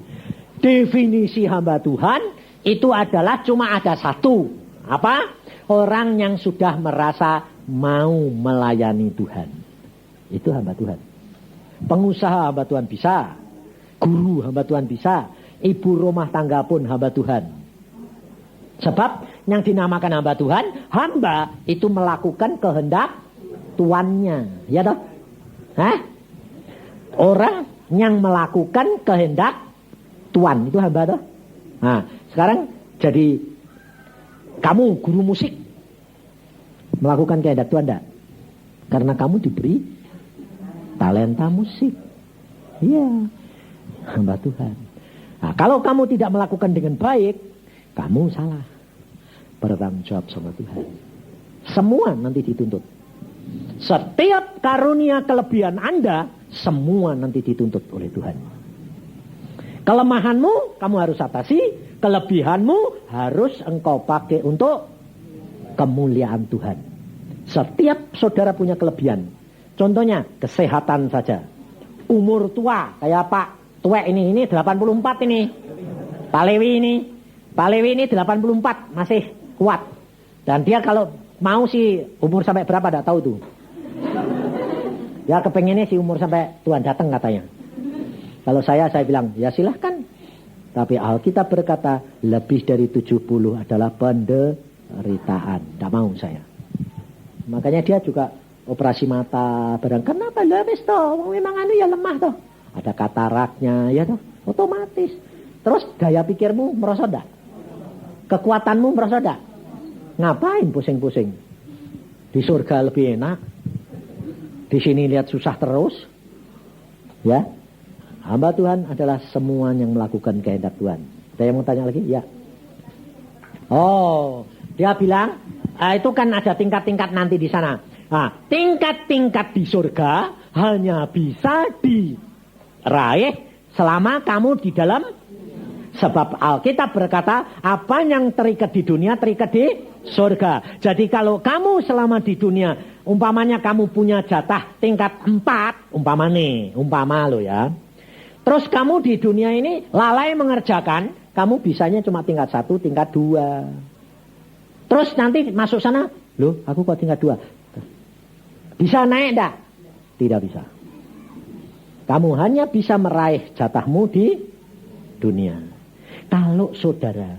Definisi hamba Tuhan itu adalah cuma ada satu. Apa? Orang yang sudah merasa mau melayani Tuhan. Itu hamba Tuhan. Pengusaha hamba Tuhan bisa. Guru hamba Tuhan bisa. ibu rumah tangga pun hamba Tuhan. Sebab yang dinamakan hamba Tuhan, hamba itu melakukan kehendak tuannya. Ya toh? Hah? Orang yang melakukan kehendak tuan itu hamba toh? Nah, sekarang jadi kamu guru musik melakukan kehendak Tuhan enggak? Karena kamu diberi talenta musik. Iya, hamba Tuhan. Nah, kalau kamu tidak melakukan dengan baik, kamu salah. Bertanggung jawab sama Tuhan. Semua nanti dituntut. Setiap karunia kelebihan Anda, semua nanti dituntut oleh Tuhan. Kelemahanmu kamu harus atasi, kelebihanmu harus engkau pakai untuk kemuliaan Tuhan. Setiap saudara punya kelebihan. Contohnya kesehatan saja. Umur tua kayak Pak Tuwek ini 84 ini. Pak Lewi ini 84 masih kuat. Dan dia kalau mau sih umur sampai berapa enggak tahu tuh. Ya kepengennya sih umur sampai Tuhan datang katanya. Kalau saya bilang ya silahkan. Tapi Alkitab berkata lebih dari 70 adalah penderitaan. Tidak mau saya. Makanya dia juga operasi mata. Kenapa? Lah wis toh, memang ya lemah toh. Ada kataraknya ya toh, otomatis. Terus gaya pikirmu merosot enggak? Kekuatanmu merosot enggak? Ngapain pusing-pusing? Di surga lebih enak. Di sini lihat susah terus. Ya. Hamba Tuhan adalah semua yang melakukan kehendak Tuhan. Ada yang mau tanya lagi? Ya. Oh, dia bilang itu kan ada tingkat-tingkat nanti di sana. Nah, tingkat-tingkat di surga hanya bisa diraih selama kamu di dalam. Sebab Alkitab berkata, apa yang terikat di dunia terikat di surga. Jadi kalau kamu selama di dunia, umpamanya kamu punya jatah tingkat 4, umpama lo ya. Terus kamu di dunia ini lalai mengerjakan, kamu bisanya cuma tingkat 1, tingkat 2. Terus nanti masuk sana, loh aku kok tingkat 2. Bisa naik enggak? Tidak bisa. Kamu hanya bisa meraih jatahmu di dunia. Kalau saudara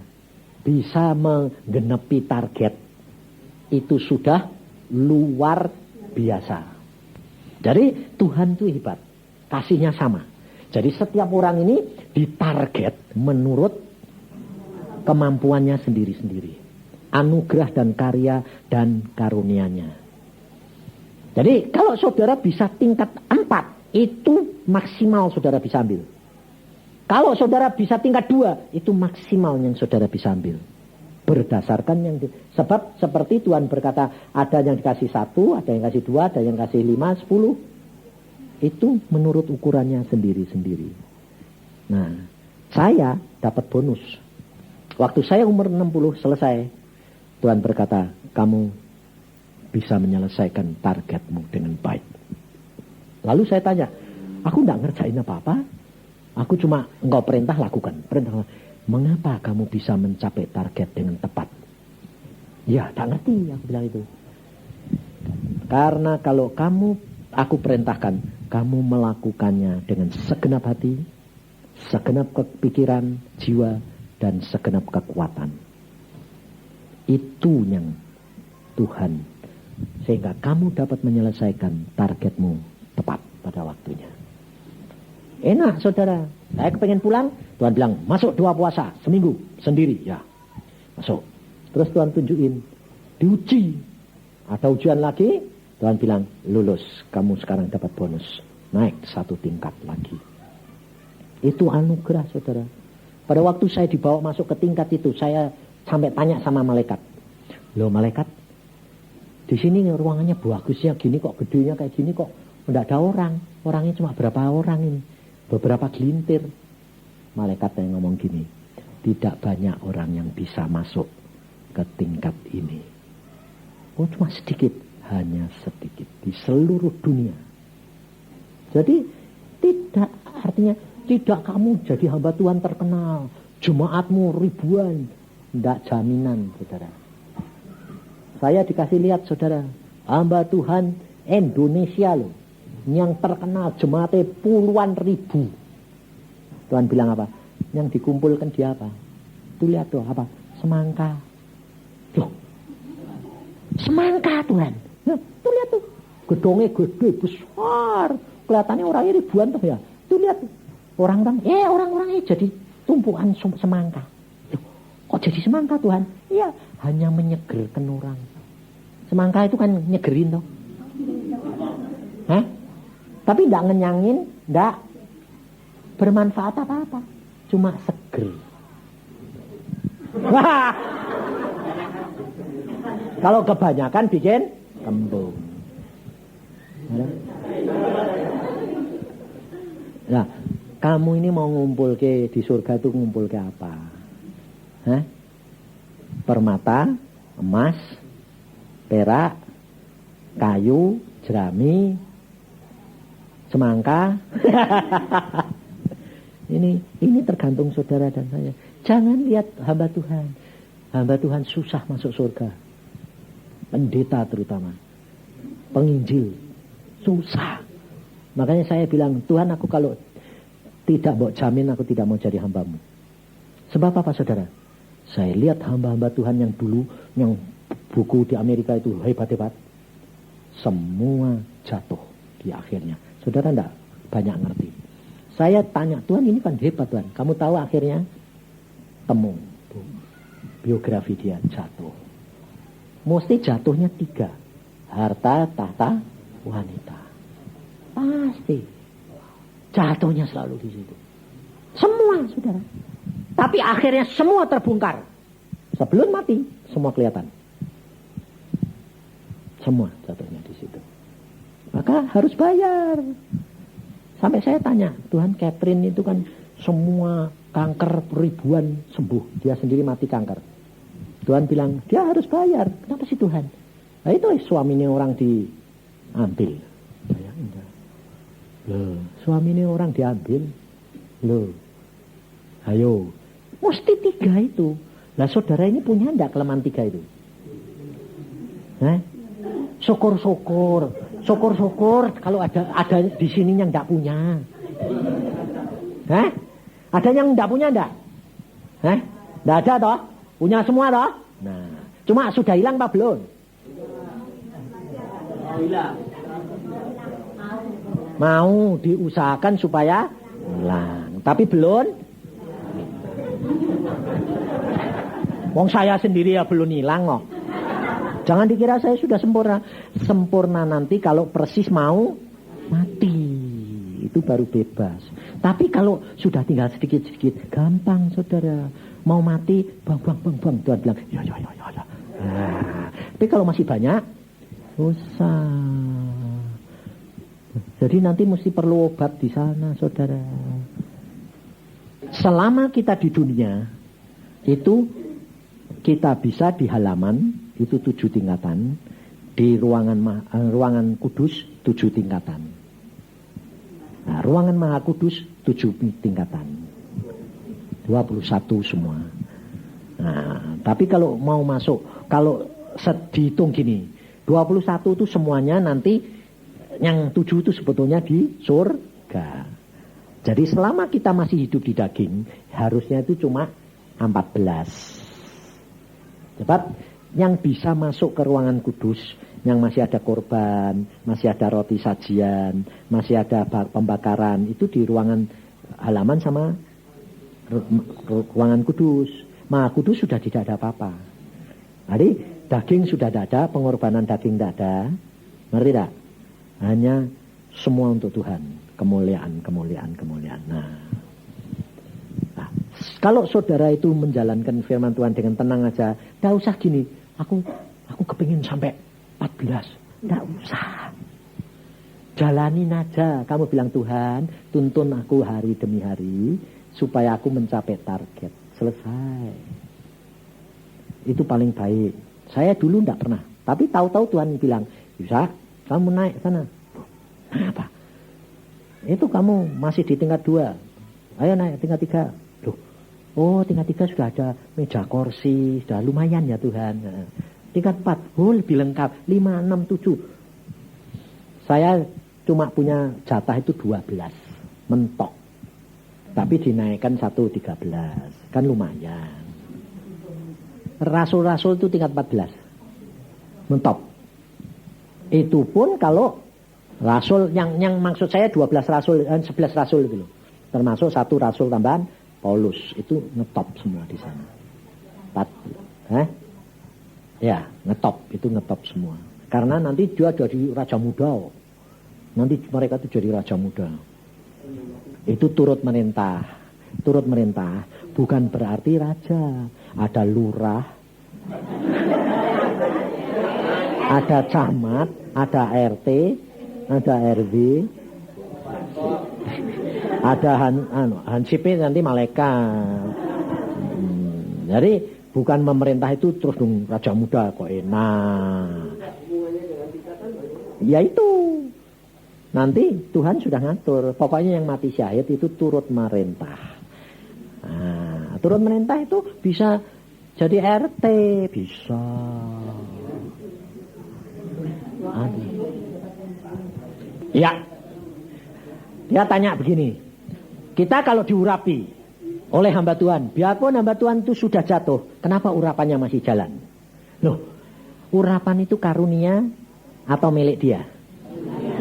bisa menggenapi target, itu sudah luar biasa. Jadi Tuhan itu hebat. Kasihnya sama. Jadi setiap orang ini ditarget menurut kemampuannya sendiri-sendiri. Anugerah dan karya dan karunianya. Jadi kalau saudara bisa tingkat 4, itu maksimal saudara bisa ambil. Kalau saudara bisa tingkat 2, itu maksimal yang saudara bisa ambil. Berdasarkan yang sebab seperti Tuhan berkata, ada yang dikasih 1, ada yang kasih 2, ada yang kasih 5, 10. Itu menurut ukurannya sendiri-sendiri. Nah, saya dapat bonus. Waktu saya umur 60 selesai, Tuhan berkata, kamu bisa menyelesaikan targetmu dengan baik. Lalu saya tanya, aku enggak ngerjain apa-apa. Aku cuma engkau perintah lakukan. Mengapa kamu bisa mencapai target dengan tepat? Ya, tak ngerti aku bilang itu. Karena kalau aku perintahkan, kamu melakukannya dengan segenap hati, segenap kepikiran, jiwa, dan segenap kekuatan. Itu yang Tuhan. Sehingga kamu dapat menyelesaikan targetmu tepat pada waktunya. Enak saudara, saya kepengen pulang, Tuhan bilang masuk 2 puasa seminggu sendiri, ya masuk. Terus Tuhan tunjukin, diuji, ada ujian lagi, Tuhan bilang lulus, kamu sekarang dapat bonus, naik 1 tingkat lagi. Itu anugerah saudara. Pada waktu saya dibawa masuk ke tingkat itu, saya sampai tanya sama malaikat, loh malaikat, di sini ruangannya bagusnya gini kok, gedenya kayak gini kok, enggak ada orangnya cuma berapa orang ini. Beberapa gelintir. Malaikat yang ngomong gini, tidak banyak orang yang bisa masuk ke tingkat ini. Oh cuma sedikit, hanya sedikit di seluruh dunia. Jadi tidak, artinya tidak kamu jadi hamba Tuhan terkenal, jemaatmu ribuan, tidak jaminan saudara. Saya dikasih lihat saudara, hamba Tuhan Indonesia loh, yang terkenal jemaatnya puluhan ribu. Tuhan bilang apa? yang dikumpulkan di apa? Tuh lihat tuh apa? Semangka. Loh, semangka Tuhan. Nah, tuh lihat tuh. Gedongnya gede, besar. Kelihatannya orangnya ribuan tuh ya. Tuh lihat tuh. Orang-orangnya jadi tumpukan semangka. Loh, kok jadi semangka Tuhan? Iya, hanya menyegerkan orang. Semangka itu kan nyegerin tuh. Hah? Tapi enggak ngenyangin, enggak bermanfaat apa-apa. Cuma seger. Wah. Kalau kebanyakan bikin kembung. Nah, kamu ini mau ngumpul ke di surga itu ngumpul ke apa? Hah? Permata, emas, perak, kayu, jerami, semangka. Ini tergantung saudara dan saya. Jangan lihat hamba Tuhan. Hamba Tuhan susah masuk surga. Pendeta terutama. Penginjil. Susah. Makanya saya bilang, Tuhan aku kalau tidak mau jamin aku tidak mau jadi hambamu. Sebab apa saudara? Saya lihat hamba-hamba Tuhan yang dulu, yang buku di Amerika itu hebat-hebat. Semua jatuh di akhirnya. Saudara enggak banyak ngerti. Saya tanya, Tuhan ini kan hebat Tuhan. Kamu tahu akhirnya? Temu. Biografi dia jatuh. Mesti jatuhnya 3. Harta, tahta, wanita. Pasti. Jatuhnya selalu di situ. Semua, saudara. Tapi akhirnya semua terbongkar. Sebelum mati, semua kelihatan. Semua jatuhnya di situ. Maka harus bayar. Sampai saya tanya, Tuhan Catherine itu kan semua kanker ribuan sembuh. Dia sendiri mati kanker. Tuhan bilang, dia harus bayar. Kenapa sih Tuhan? Nah itu suaminya orang diambil. Bayangin. Loh, suaminya orang diambil. Loh, ayo. Mesti 3 itu. Lah saudara ini punya enggak kelemahan 3 itu? Hah? Syukur-syukur kalau ada di sini yang enggak punya. Hah? Ada yang enggak punya enggak? Hah? Enggak ada toh? Punya semua toh? Nah, cuma sudah hilang apa belum? Mau diusahakan supaya hilang, tapi belum. Wong saya sendiri ya belum hilang kok. Jangan dikira saya sudah sempurna. Sempurna nanti kalau persis mau mati. Itu baru bebas. Tapi kalau sudah tinggal sedikit-sedikit, gampang saudara. Mau mati, bang. Tuhan bilang, ya. Nah, tapi kalau masih banyak, usah. Jadi nanti mesti perlu obat di sana saudara. Selama kita di dunia, itu kita bisa di halaman, itu 7 tingkatan. Di ruangan kudus 7 tingkatan. Nah, ruangan maha kudus 7 tingkatan. 21 semua. Nah, tapi kalau mau masuk, kalau dihitung gini, 21 itu semuanya nanti, yang 7 itu sebetulnya di surga. Jadi selama kita masih hidup di daging, harusnya itu cuma 14. Sebab yang bisa masuk ke ruangan kudus, yang masih ada korban, masih ada roti sajian, masih ada pembakaran, itu di ruangan halaman sama ruangan kudus. Maha kudus sudah tidak ada apa-apa. Jadi daging sudah tidak ada, pengorbanan daging tidak ada. Ngerti tak? Hanya semua untuk Tuhan. Kemuliaan. Nah, kalau saudara itu menjalankan firman Tuhan dengan tenang aja, tidak usah gini, aku kepingin sampai 14. Tidak usah. Jalanin aja. Kamu bilang, Tuhan, tuntun aku hari demi hari supaya aku mencapai target. Selesai. Itu paling baik. Saya dulu tidak pernah. Tapi tahu-tahu Tuhan bilang, bisa, kamu naik sana. Apa? Itu kamu masih di tingkat 2. Ayo naik tingkat 3. Loh, oh tingkat 3 sudah ada meja kursi. Sudah lumayan ya Tuhan. Nah, tingkat 4, oh lebih lengkap. 5, 6, 7. Saya cuma punya jatah itu 12. Mentok. Tapi dinaikkan 113. Kan lumayan. Rasul-rasul itu tingkat 14. Mentop. Itu pun kalau rasul yang maksud saya 12 rasul, 11 rasul itu loh. Termasuk 1 rasul tambahan Paulus. Itu ngetop semua di sana. Ya, itu ngetop semua. Karena nanti dia jadi raja muda. Nanti mereka itu jadi raja muda. Itu turut merintah. Turut merintah bukan berarti raja. Ada lurah, ada camat, ada RT, ada RW, ada hansipnya nanti malaikat. Jadi bukan memerintah itu terus dong raja muda kok enak. Ya itu. Nanti Tuhan sudah ngatur. Pokoknya yang mati syahid itu turut merintah. Nah, turut merintah itu bisa jadi RT. Bisa. Ya. Dia tanya begini. Kita kalau diurapi oleh hamba Tuhan. Biarpun hamba Tuhan itu sudah jatuh. Kenapa urapannya masih jalan? Loh. Urapan itu karunia atau milik dia?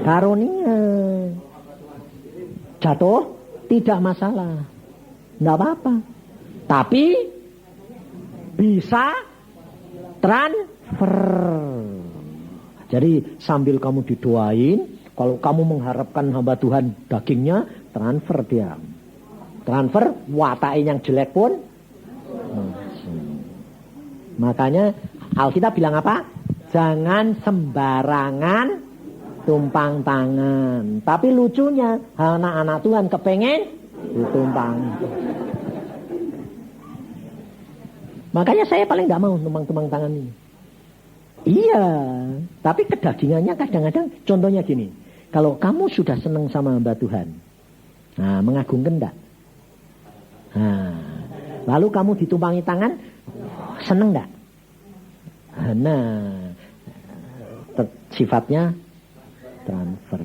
Karunia. Jatuh tidak masalah, tidak apa-apa. Tapi bisa transfer. Jadi sambil kamu didoain, kalau kamu mengharapkan hamba Tuhan dagingnya, transfer dia. Transfer watain yang jelek pun. Makanya Alkitab bilang apa? Jangan sembarangan tumpang tangan. Tapi lucunya anak-anak Tuhan kepengen ditumpang. Makanya saya paling gak mau tumpang tangan ini. Iya. Tapi kedagingannya kadang-kadang contohnya gini. Kalau kamu sudah senang sama hamba Tuhan. Nah, mengagungkan enggak? Nah, lalu kamu ditumpangi tangan. Seneng enggak? Nah, sifatnya transfer.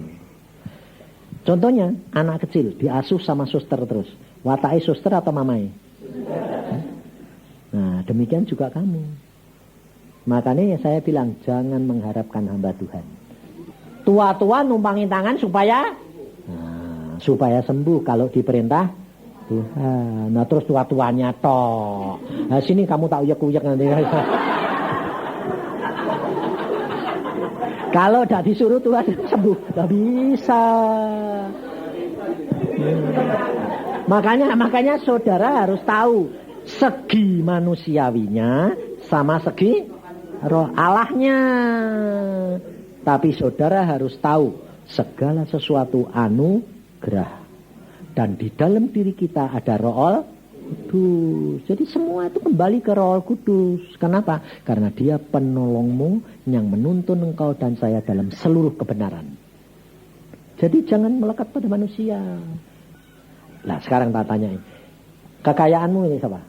Contohnya anak kecil diasuh sama suster terus. Watai suster atau mamai? Nah, demikian juga kamu. Makanya saya bilang jangan mengharapkan hamba Tuhan. Tua-tua numpangi tangan supaya sembuh kalau diperintah Tuhan. Nah, terus tua-tuanya toh. Nah, sini kamu tak uyek-uyek nanti. Kalau tidak disuruh Tuhan sembuh, tidak bisa. Makanya saudara harus tahu segi manusiawinya sama segi roh Allahnya. Tapi saudara harus tahu segala sesuatu anugerah. Dan di dalam diri kita ada Roh Kudus. Jadi semua itu kembali ke Roh Kudus. Kenapa? Karena dia penolongmu yang menuntun engkau dan saya dalam seluruh kebenaran. Jadi jangan melekat pada manusia. Nah sekarang tak tanyain. Kekayaanmu ini siapa?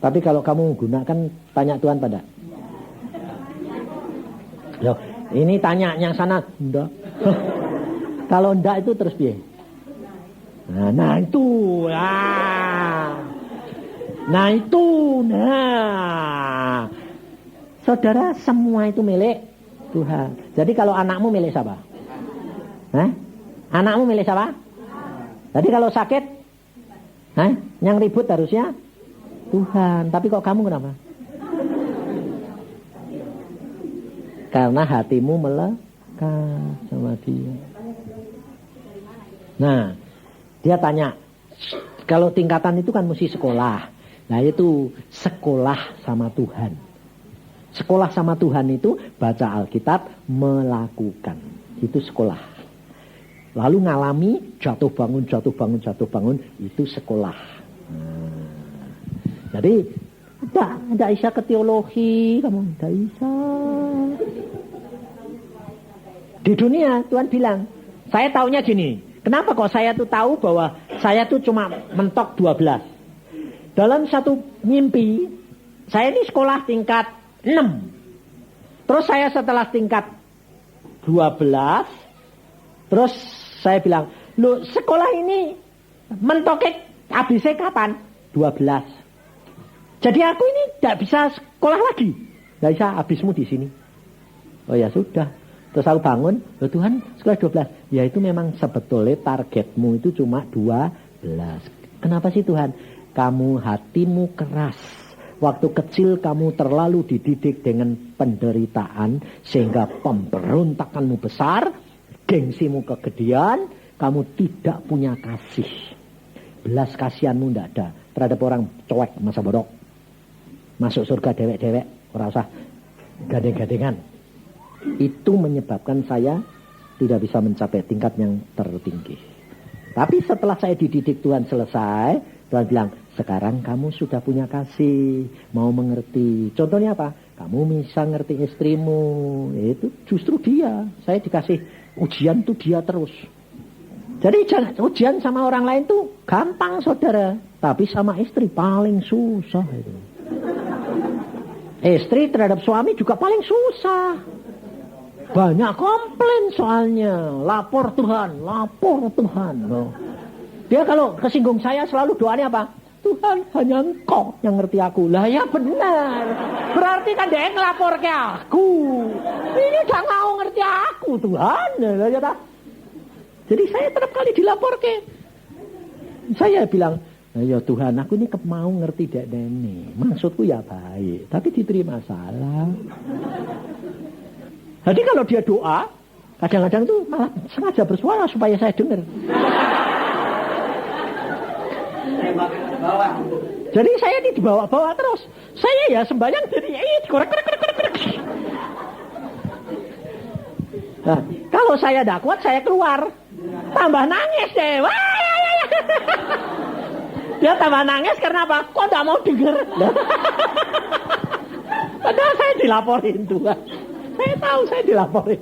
Tapi kalau kamu gunakan tanya Tuhan pada. Loh, ini tanya yang sana. Enggak. Kalau enggak itu terus piye? Nah itu. Nah itu. Nah. Saudara semua itu milik Tuhan. Jadi kalau anakmu milik siapa? Hah? Anakmu milik siapa? Jadi kalau sakit, hah? Yang ribut harusnya Tuhan. Tapi kok kamu kenapa? Karena hatimu melekat sama dia. Nah, dia tanya, kalau tingkatan itu kan mesti sekolah. Nah itu sekolah sama Tuhan. Sekolah sama Tuhan itu baca Alkitab, melakukan. Itu sekolah. Lalu ngalami jatuh bangun, itu sekolah. Nah, jadi tidak bisa ke teologi, kamu tidak bisa. Di dunia Tuhan bilang, saya taunya gini. Kenapa kok saya tuh tahu bahwa saya tuh cuma mentok 12. Dalam satu mimpi, saya ini sekolah tingkat 6. Terus saya setelah tingkat 12, terus saya bilang, loh sekolah ini Mentoke habisnya kapan? 12. Jadi aku ini tidak bisa sekolah lagi. Tidak bisa, habismu di sini. Oh ya sudah. Terus aku bangun, oh Tuhan sekolah 12. Ya itu memang sebetulnya targetmu itu cuma 12. Kenapa sih Tuhan? Kamu hatimu keras. Waktu kecil kamu terlalu dididik dengan penderitaan. Sehingga pemberontakanmu besar. Gengsimu kegedean. Kamu tidak punya kasih. Belas kasihanmu tidak ada. Terhadap orang cuek masa bodoh. Masuk surga dewek-dewek. Ora usah gading-gadingan. Itu menyebabkan saya tidak bisa mencapai tingkat yang tertinggi. Tapi setelah saya dididik Tuhan selesai, Tuhan bilang, sekarang kamu sudah punya kasih, mau mengerti. Contohnya apa? Kamu bisa ngerti istrimu. Itu justru dia. Saya dikasih ujian tuh dia terus. Jadi ujian sama orang lain tuh gampang saudara. Tapi sama istri paling susah itu. Istri terhadap suami juga paling susah. Banyak komplain soalnya. Lapor Tuhan. Loh. Dia kalau kesinggung saya selalu doanya apa? Tuhan hanya Engkau yang ngerti aku. Lah ya benar. Berarti kan dia ngelapor ke aku. Ini udah mau ngerti aku Tuhan. Lah ya tak? Jadi saya tetap kali dilapor ke. Saya bilang, ya Tuhan aku ini mau ngerti dek ini. Maksudku ya baik. Tapi diterima salah. Jadi kalau dia doa, kadang-kadang tuh malah sengaja bersuara supaya saya dengar. Jadi saya ini dibawa-bawa terus. Saya ya sembahyang jadi korek. Nah, kalau saya tidak kuat, saya keluar. Tambah nangis deh. Dia tambah nangis karena apa? Kok tidak mau dengar? Padahal saya dilaporin Tuhan. Saya tahu saya dilaporin.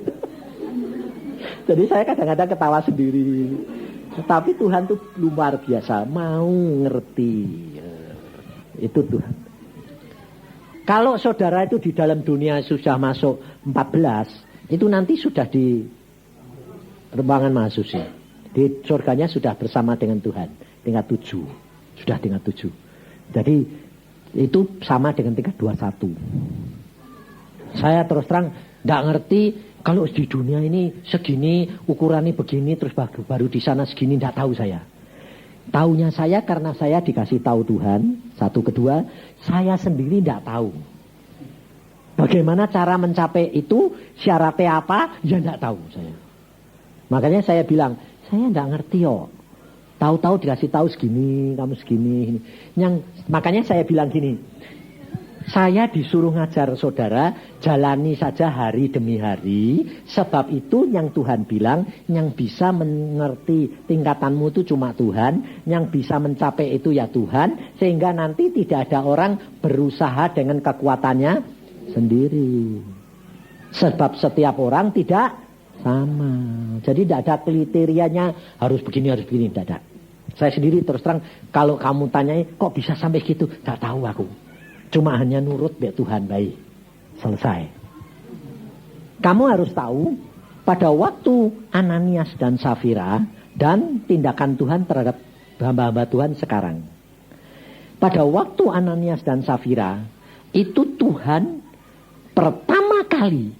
Jadi saya kadang-kadang ketawa sendiri. Tetapi Tuhan tuh luar biasa. Mau ngerti. Itu Tuhan. Kalau saudara itu di dalam dunia sudah masuk 14. Itu nanti sudah di rembangan mahasusi. Di surganya sudah bersama dengan Tuhan. Tingkat 7. Sudah tingkat 7. Jadi itu sama dengan tingkat 21. Saya terus terang tidak ngerti kalau di dunia ini segini, ukurannya begini, terus baru di sana segini, tidak tahu saya. Taunya saya karena saya dikasih tahu Tuhan. Satu, kedua, saya sendiri tidak tahu. Bagaimana cara mencapai itu, syaratnya apa, ya tidak tahu saya. Makanya saya bilang, saya tidak ngerti yo. Tahu-tahu dikasih tahu segini, kamu segini. Makanya saya bilang gini. Saya disuruh ngajar saudara, jalani saja hari demi hari. Sebab itu yang Tuhan bilang, yang bisa mengerti tingkatanmu itu cuma Tuhan. Yang bisa mencapai itu ya Tuhan. Sehingga nanti tidak ada orang berusaha dengan kekuatannya sendiri. Sebab setiap orang tidak sama. Jadi tidak ada kriterianya harus begini, tidak ada. Saya sendiri terus terang, kalau kamu tanyai, kok bisa sampai gitu? Tak tahu aku. Cuma hanya nurut biar Tuhan baik. Selesai. Kamu harus tahu, pada waktu Ananias dan Safira, dan tindakan Tuhan terhadap hamba-hamba Tuhan sekarang. Pada waktu Ananias dan Safira, itu Tuhan pertama kali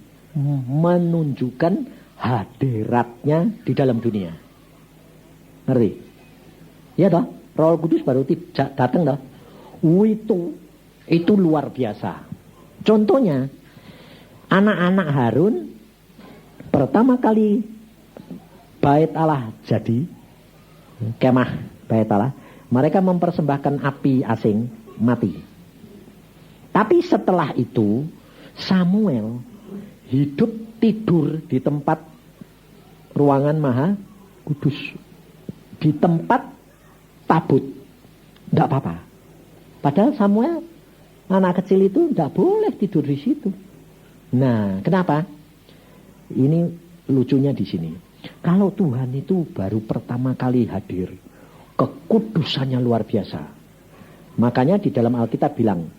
menunjukkan hadiratnya di dalam dunia. Ngerti? Ya toh? Roh Kudus baru datang toh. Itu luar biasa. Contohnya, anak-anak Harun pertama kali bait Allah jadi, kemah bait Allah, mereka mempersembahkan api asing mati. Tapi setelah itu Samuel hidup tidur di tempat ruangan Maha Kudus, di tempat tabut, tidak apa-apa. Padahal Samuel anak kecil itu tidak boleh tidur di situ. Nah, kenapa? Ini lucunya di sini. Kalau Tuhan itu baru pertama kali hadir, kekudusannya luar biasa. Makanya di dalam Alkitab bilang,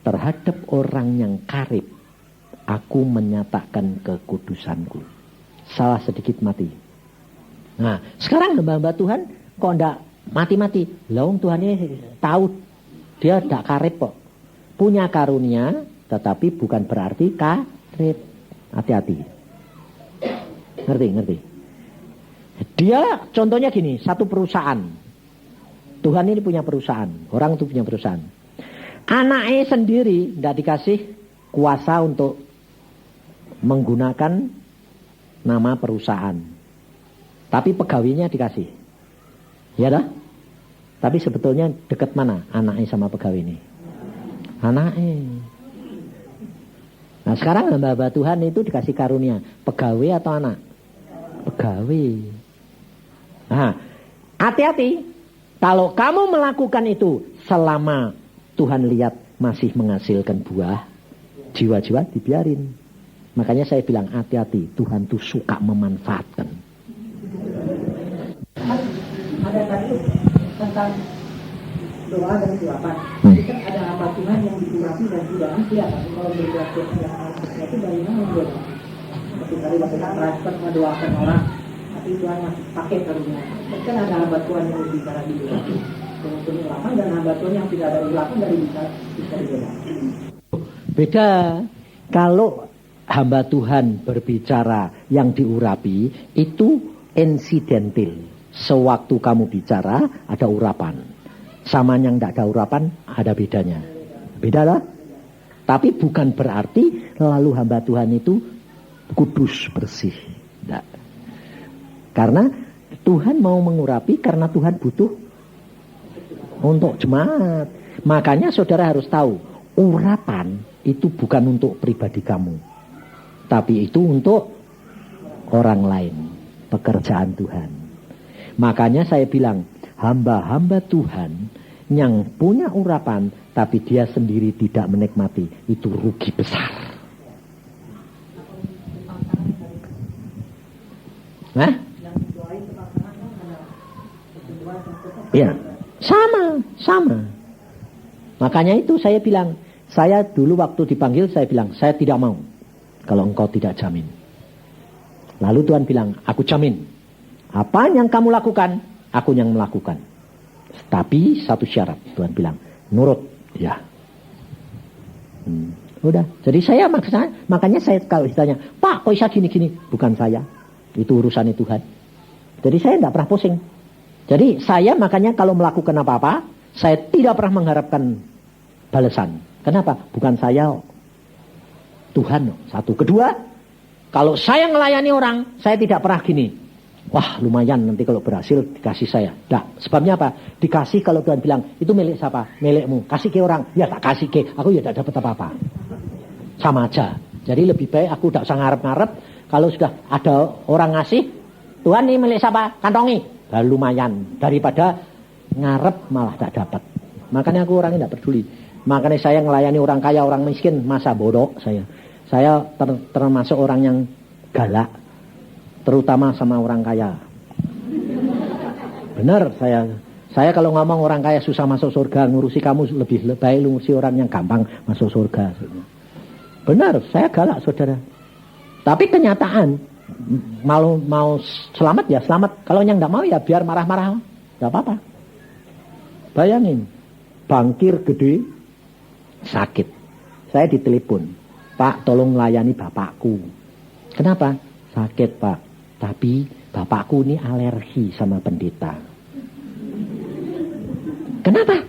terhadap orang yang karib, aku menyatakan kekudusanku. Salah sedikit mati. Nah, sekarang hamba-hamba Tuhan kok tidak mati-mati. Lah Tuhan ini tahu dia tidak karib kok. Punya karunia tetapi bukan berarti karib. Hati-hati. Ngerti? Dia contohnya gini, satu perusahaan. Tuhan ini punya perusahaan, orang itu punya perusahaan. Anaknya sendiri tidak dikasih kuasa untuk menggunakan nama perusahaan. Tapi pegawainya dikasih. Ya dah? Tapi sebetulnya dekat mana anaknya sama pegawai ini? Anaknya. Nah sekarang hamba-hamba Tuhan itu dikasih karunia. Pegawai atau anak? Pegawai. Nah hati-hati. Kalau kamu melakukan itu selama Tuhan lihat masih menghasilkan buah, jiwa-jiwa dibiarin. Makanya saya bilang hati-hati, Tuhan tuh suka memanfaatkan. Ada tadi tentang doa dan urapan. Jadi kan ada hamba Tuhan yang diurapi dan tidak ya, tapi kalau berbuat yang itu dari mana membuat? Seperti tadi waktu kita transfer mendoakan orang, tapi Tuhan masih pakai karunia. Kan ada hamba Tuhan yang bicara di urapi, kemudian urapan dan hamba Tuhan yang tidak ada urapan dari bisa dibedakan. Beda. Kalau hamba Tuhan berbicara yang diurapi itu insidental. Sewaktu kamu bicara ada urapan. Sama yang tidak ada urapan ada bedanya. Beda lah. Tapi bukan berarti lalu hamba Tuhan itu kudus bersih. Tidak. Karena Tuhan mau mengurapi karena Tuhan butuh untuk jemaat. Makanya saudara harus tahu, urapan itu bukan untuk pribadi kamu. Tapi itu untuk orang lain. Pekerjaan Tuhan. Makanya saya bilang, hamba-hamba Tuhan yang punya urapan, tapi dia sendiri tidak menikmati, itu rugi besar. Nah? Ya, sama. Makanya itu saya bilang, saya dulu waktu dipanggil, saya bilang, saya tidak mau kalau engkau tidak jamin. Lalu Tuhan bilang, aku jamin. Apa yang kamu lakukan, aku yang melakukan. Tapi satu syarat, Tuhan bilang, nurut, ya. Udah, jadi saya makanya saya kalau ditanya, Pak, kok bisa gini-gini? Bukan saya, itu urusannya Tuhan. Jadi saya tidak pernah pusing. Jadi saya makanya kalau melakukan apa-apa, saya tidak pernah mengharapkan balasan. Kenapa? Bukan saya, Tuhan. Satu. Kedua, kalau saya melayani orang, saya tidak pernah gini. Wah lumayan nanti kalau berhasil dikasih saya. Dah, sebabnya apa? Dikasih kalau Tuhan bilang, itu milik siapa? Milikmu. Kasih ke orang. Ya tak kasih ke. Aku ya tak dapat apa-apa. Sama aja. Jadi lebih baik aku tidak usah ngarep-ngarep. Kalau sudah ada orang ngasih, Tuhan ini milik siapa? Kantongi. Nah, lumayan. Daripada ngarep malah tak dapat. Makanya aku orangnya tidak peduli. Makanya saya melayani orang kaya, orang miskin. Masa bodoh saya. Saya termasuk orang yang galak. Terutama sama orang kaya. Benar saya kalau ngomong orang kaya susah masuk surga, ngurusi kamu lebih baik ngurusi orang yang gampang masuk surga. Benar, saya galak saudara. Tapi kenyataan mau selamat ya selamat. Kalau yang tidak mau ya biar marah-marah, tidak apa-apa. Bayangin, bankir gede sakit. Saya ditelepon, Pak tolong layani bapakku. Kenapa? Sakit Pak. Tapi bapakku ini alergi sama pendeta. Kenapa?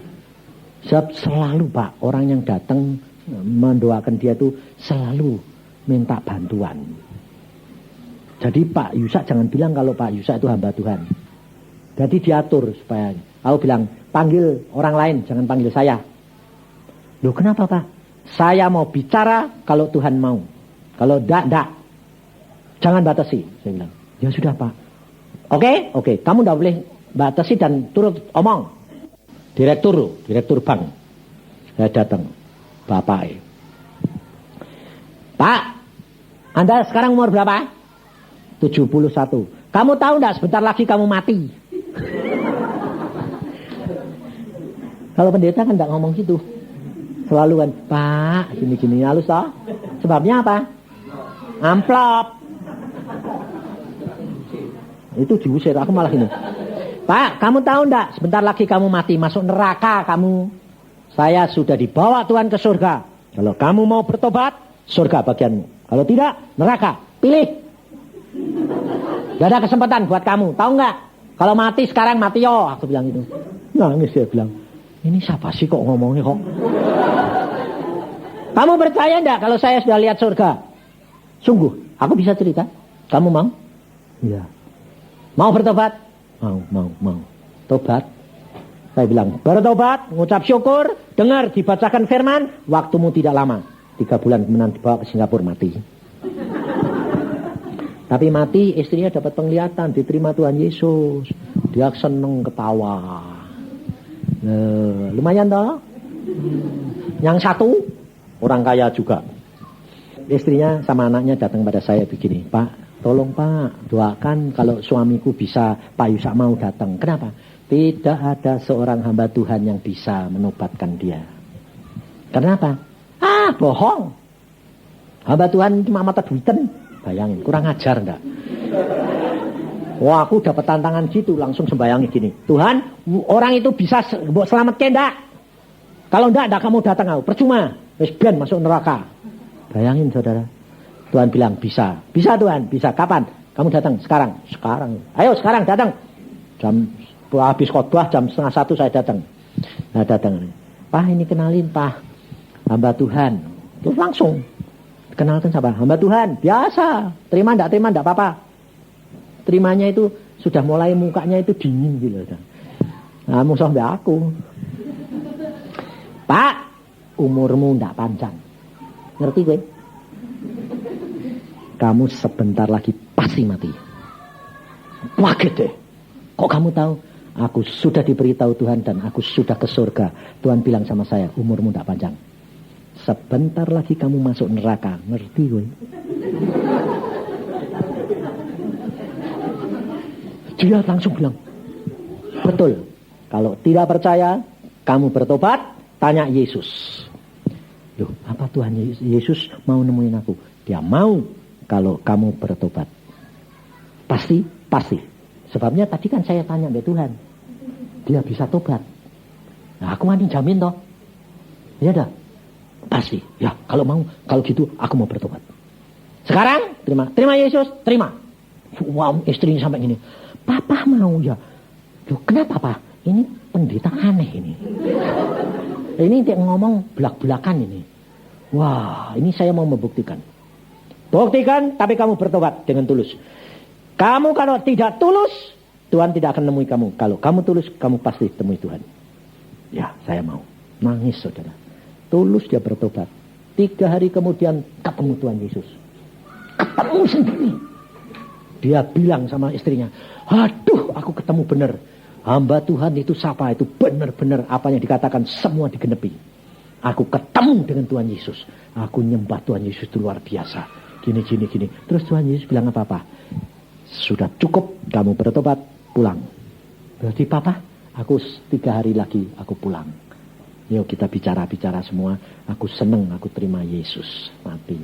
Sebab selalu Pak, orang yang datang mendoakan dia itu selalu minta bantuan. Jadi Pak Yusak jangan bilang kalau Pak Yusak itu hamba Tuhan. Jadi diatur supaya, aku bilang panggil orang lain, jangan panggil saya. Loh kenapa Pak? Saya mau bicara kalau Tuhan mau. Kalau enggak. Jangan batasi, saya bilang. Ya sudah Pak. Oke. Kamu tidak boleh batasi dan turut omong. Direktur bank. Saya datang. Bapak. Pak, Anda sekarang umur berapa? 71. Kamu tahu tidak sebentar lagi kamu mati. Kalau pendeta kan tidak ngomong gitu. Selalu kan, Pak, gini-gini halus toh. Sebabnya apa? Amplop. Itu diusir, aku malah gini. Pak, kamu tahu enggak, sebentar lagi kamu mati, masuk neraka kamu. Saya sudah dibawa Tuhan ke surga. Kalau kamu mau bertobat, surga bagianmu. Kalau tidak, neraka. Pilih. Gak ada kesempatan buat kamu, tahu enggak? Kalau mati sekarang mati yo, aku bilang gitu. Nangis dia bilang, ini siapa sih kok ngomongnya kok? Kamu percaya enggak kalau saya sudah lihat surga? Sungguh, aku bisa cerita. Kamu mau? Iya. Mau bertobat? Mau. Tobat. Saya bilang, bertobat, ngucap syukur, dengar dibacakan firman, waktumu tidak lama. 3 bulan kemudian dibawa ke Singapura, mati. Tapi mati, istrinya dapat penglihatan, diterima Tuhan Yesus. Dia seneng ketawa. Lumayan toh? Yang satu, orang kaya juga. Istrinya sama anaknya datang pada saya begini, Pak, tolong Pak, doakan kalau suamiku bisa, Pak Yusak mau datang. Kenapa? Tidak ada seorang hamba Tuhan yang bisa menobatkan dia. Kenapa? Bohong. Hamba Tuhan cuma mata duiten. Bayangin, kurang ajar enggak? Wah, aku dapat tantangan gitu, langsung sembayangi gini. Tuhan, orang itu bisa selamatkan enggak? Kalau enggak kamu datang aku. Percuma, wis ben masuk neraka. Bayangin saudara. Tuhan bilang bisa. Bisa Tuhan, bisa. Kapan? Kamu datang? Sekarang. Ayo sekarang datang. Habis khotbah jam 12:30 saya datang. Nah datang. Pak ini kenalin Pak. Hamba Tuhan. Terus langsung. Kenalkan sama hamba Tuhan. Biasa. Terima enggak apa-apa. Terimanya itu sudah mulai mukanya itu dingin gitu. Nah musuh mbak aku. Pak, umurmu enggak panjang. Ngerti gue? Kamu sebentar lagi pasti mati. Kaget deh. Kok kamu tahu? Aku sudah diberitahu Tuhan dan aku sudah ke surga. Tuhan bilang sama saya, umurmu tidak panjang. Sebentar lagi kamu masuk neraka. Ngerti gue? Dia langsung bilang, betul. Kalau tidak percaya, kamu bertobat, tanya Yesus. Loh, apa Tuhan Yesus mau nemuin aku? Dia mau kalau kamu bertobat. Pasti. Sebabnya tadi kan saya tanya ke Tuhan. Dia bisa tobat. Nah, aku wani jamin toh. Ya dah. Pasti. Ya, kalau gitu aku mau bertobat. Sekarang terima Yesus, terima. Wow, istrinya sampai gini. Papa mau ya. Loh, kenapa Pak? Ini pendeta aneh ini. Ini dia ngomong belak-belakan ini. Wah, ini saya mau membuktikan. Buktikan, tapi kamu bertobat dengan tulus. Kamu kalau tidak tulus, Tuhan tidak akan nemui kamu. Kalau kamu tulus, kamu pasti temui Tuhan. Ya, saya mau. Nangis saudara. Tulus dia bertobat. 3 hari kemudian ketemu Tuhan Yesus. Ketemu sendiri. Dia bilang sama istrinya, aduh aku ketemu benar. Hamba Tuhan itu siapa? Itu benar-benar apa yang dikatakan semua digenepi. Aku ketemu dengan Tuhan Yesus. Aku nyembah Tuhan Yesus itu luar biasa. Gini. Terus Tuhan Yesus bilang apa? Sudah cukup kamu bertobat, pulang. Berarti Papa, aku 3 hari lagi aku pulang. Yuk kita bicara semua. Aku seneng, aku terima Yesus. Mati.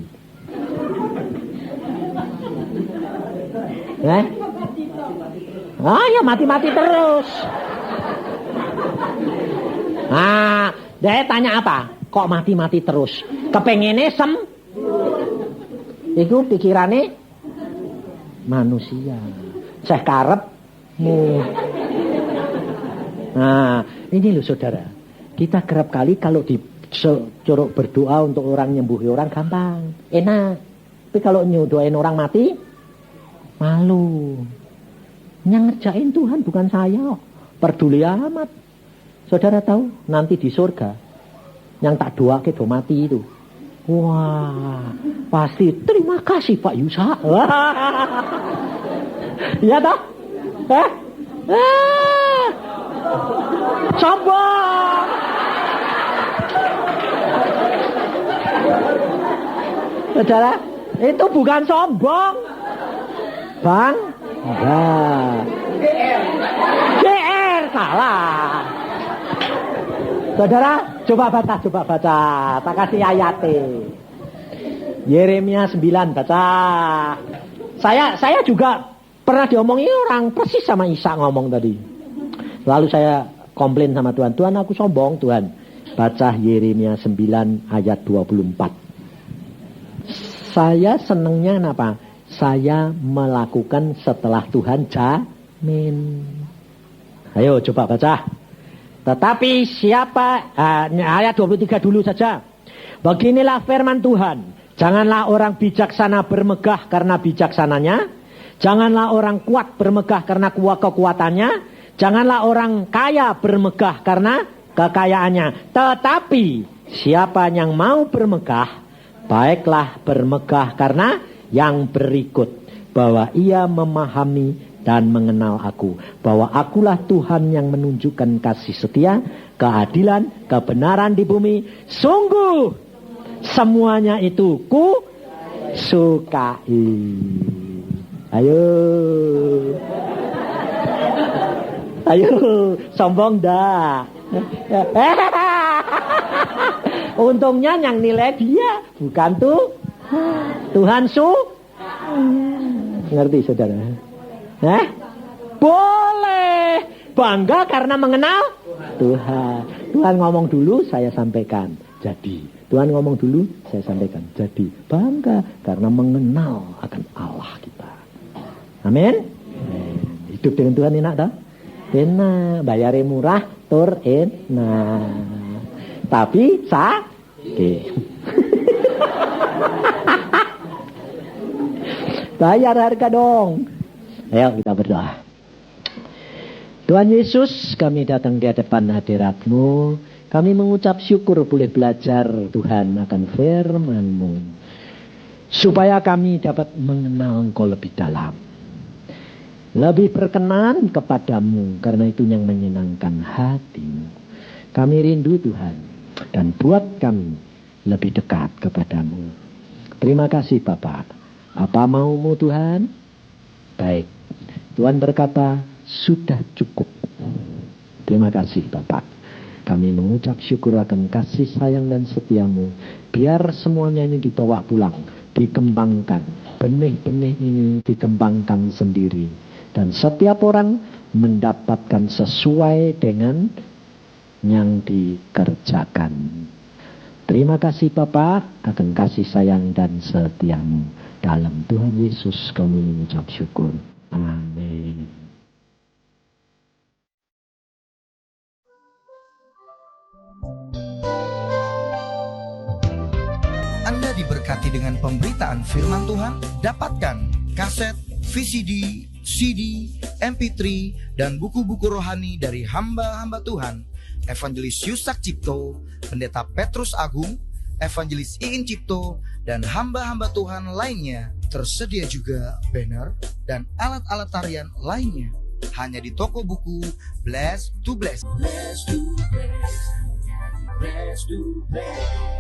Ya mati-mati terus. Nah, dia tanya apa? Kok mati-mati terus? Kepengennya itu pikirannya manusia. Saya karepmu. Nah, ini loh saudara. Kita kerap kali kalau corok berdoa untuk orang nyembuhi orang gampang, enak. Tapi kalau nyodoain orang mati, malu. Yang ngerjain Tuhan bukan saya. Peduli amat. Saudara tahu nanti di surga yang tak doa ke do mati itu. Wah, pasti terima kasih Pak Yusa. Iya toh? Sombong. Saudara, itu bukan sombong. Bang, enggak. GR salah. Saudara, coba baca. Tak kasih ayatnya. Yeremia 9 baca. Saya juga pernah diomongi orang persis sama Isa ngomong tadi. Lalu saya komplain sama Tuhan, Tuhan aku sombong Tuhan. Baca Yeremia 9 ayat 24. Saya senengnya apa? Saya melakukan setelah Tuhan jamin. Ayo coba baca. Tetapi siapa, ayat 23 dulu saja. Beginilah firman Tuhan. Janganlah orang bijaksana bermegah karena bijaksananya. Janganlah orang kuat bermegah karena kekuatannya. Janganlah orang kaya bermegah karena kekayaannya. Tetapi siapa yang mau bermegah, baiklah bermegah karena yang berikut. Bahwa ia memahami dan mengenal aku. Bahwa akulah Tuhan yang menunjukkan kasih setia, keadilan, kebenaran di bumi. Sungguh semuanya itu ku sukai. Ayo. Ayo, sombong dah. Untungnya yang nilai dia, bukan Tuhan ngerti saudara? Boleh bangga karena mengenal Tuhan. Tuhan ngomong dulu, saya sampaikan. Jadi, Tuhan ngomong dulu, saya sampaikan. Jadi, bangga karena mengenal akan Allah kita. Amin. Hidup dengan Tuhan enak tak? Enak, bayarnya murah, tur enak. Tapi sakit. Bayar harga dong. Ayo kita berdoa. Tuhan Yesus, kami datang di hadapan hadirat-Mu. Kami mengucap syukur boleh belajar Tuhan akan firman-Mu. Supaya kami dapat mengenal Engkau lebih dalam. Lebih berkenan kepadamu, karena itu yang menyenangkan hatimu. Kami rindu Tuhan, dan buat kami lebih dekat kepadamu. Terima kasih Bapak. Apa maumu Tuhan? Baik. Tuhan berkata, sudah cukup. Terima kasih Bapak. Kami mengucap syukur akan kasih sayang dan setiamu. Biar semuanya ini dibawa pulang, dikembangkan. Benih-benih ini dikembangkan sendiri. Dan setiap orang mendapatkan sesuai dengan yang dikerjakan. Terima kasih Bapa akan kasih sayang dan setiamu. Dalam Tuhan Yesus kami mengucap syukur. Amin. Anda diberkati dengan pemberitaan firman Tuhan. Dapatkan kaset, VCD, CD, MP3, dan buku-buku rohani dari hamba-hamba Tuhan, Evangelis Yusak Cipto, Pendeta Petrus Agung, Evangelis Iin Cipto, dan hamba-hamba Tuhan lainnya. Tersedia juga banner dan alat-alat tarian lainnya. Hanya di toko buku Bless to Bless. Bless to Bless. Bless to Bless.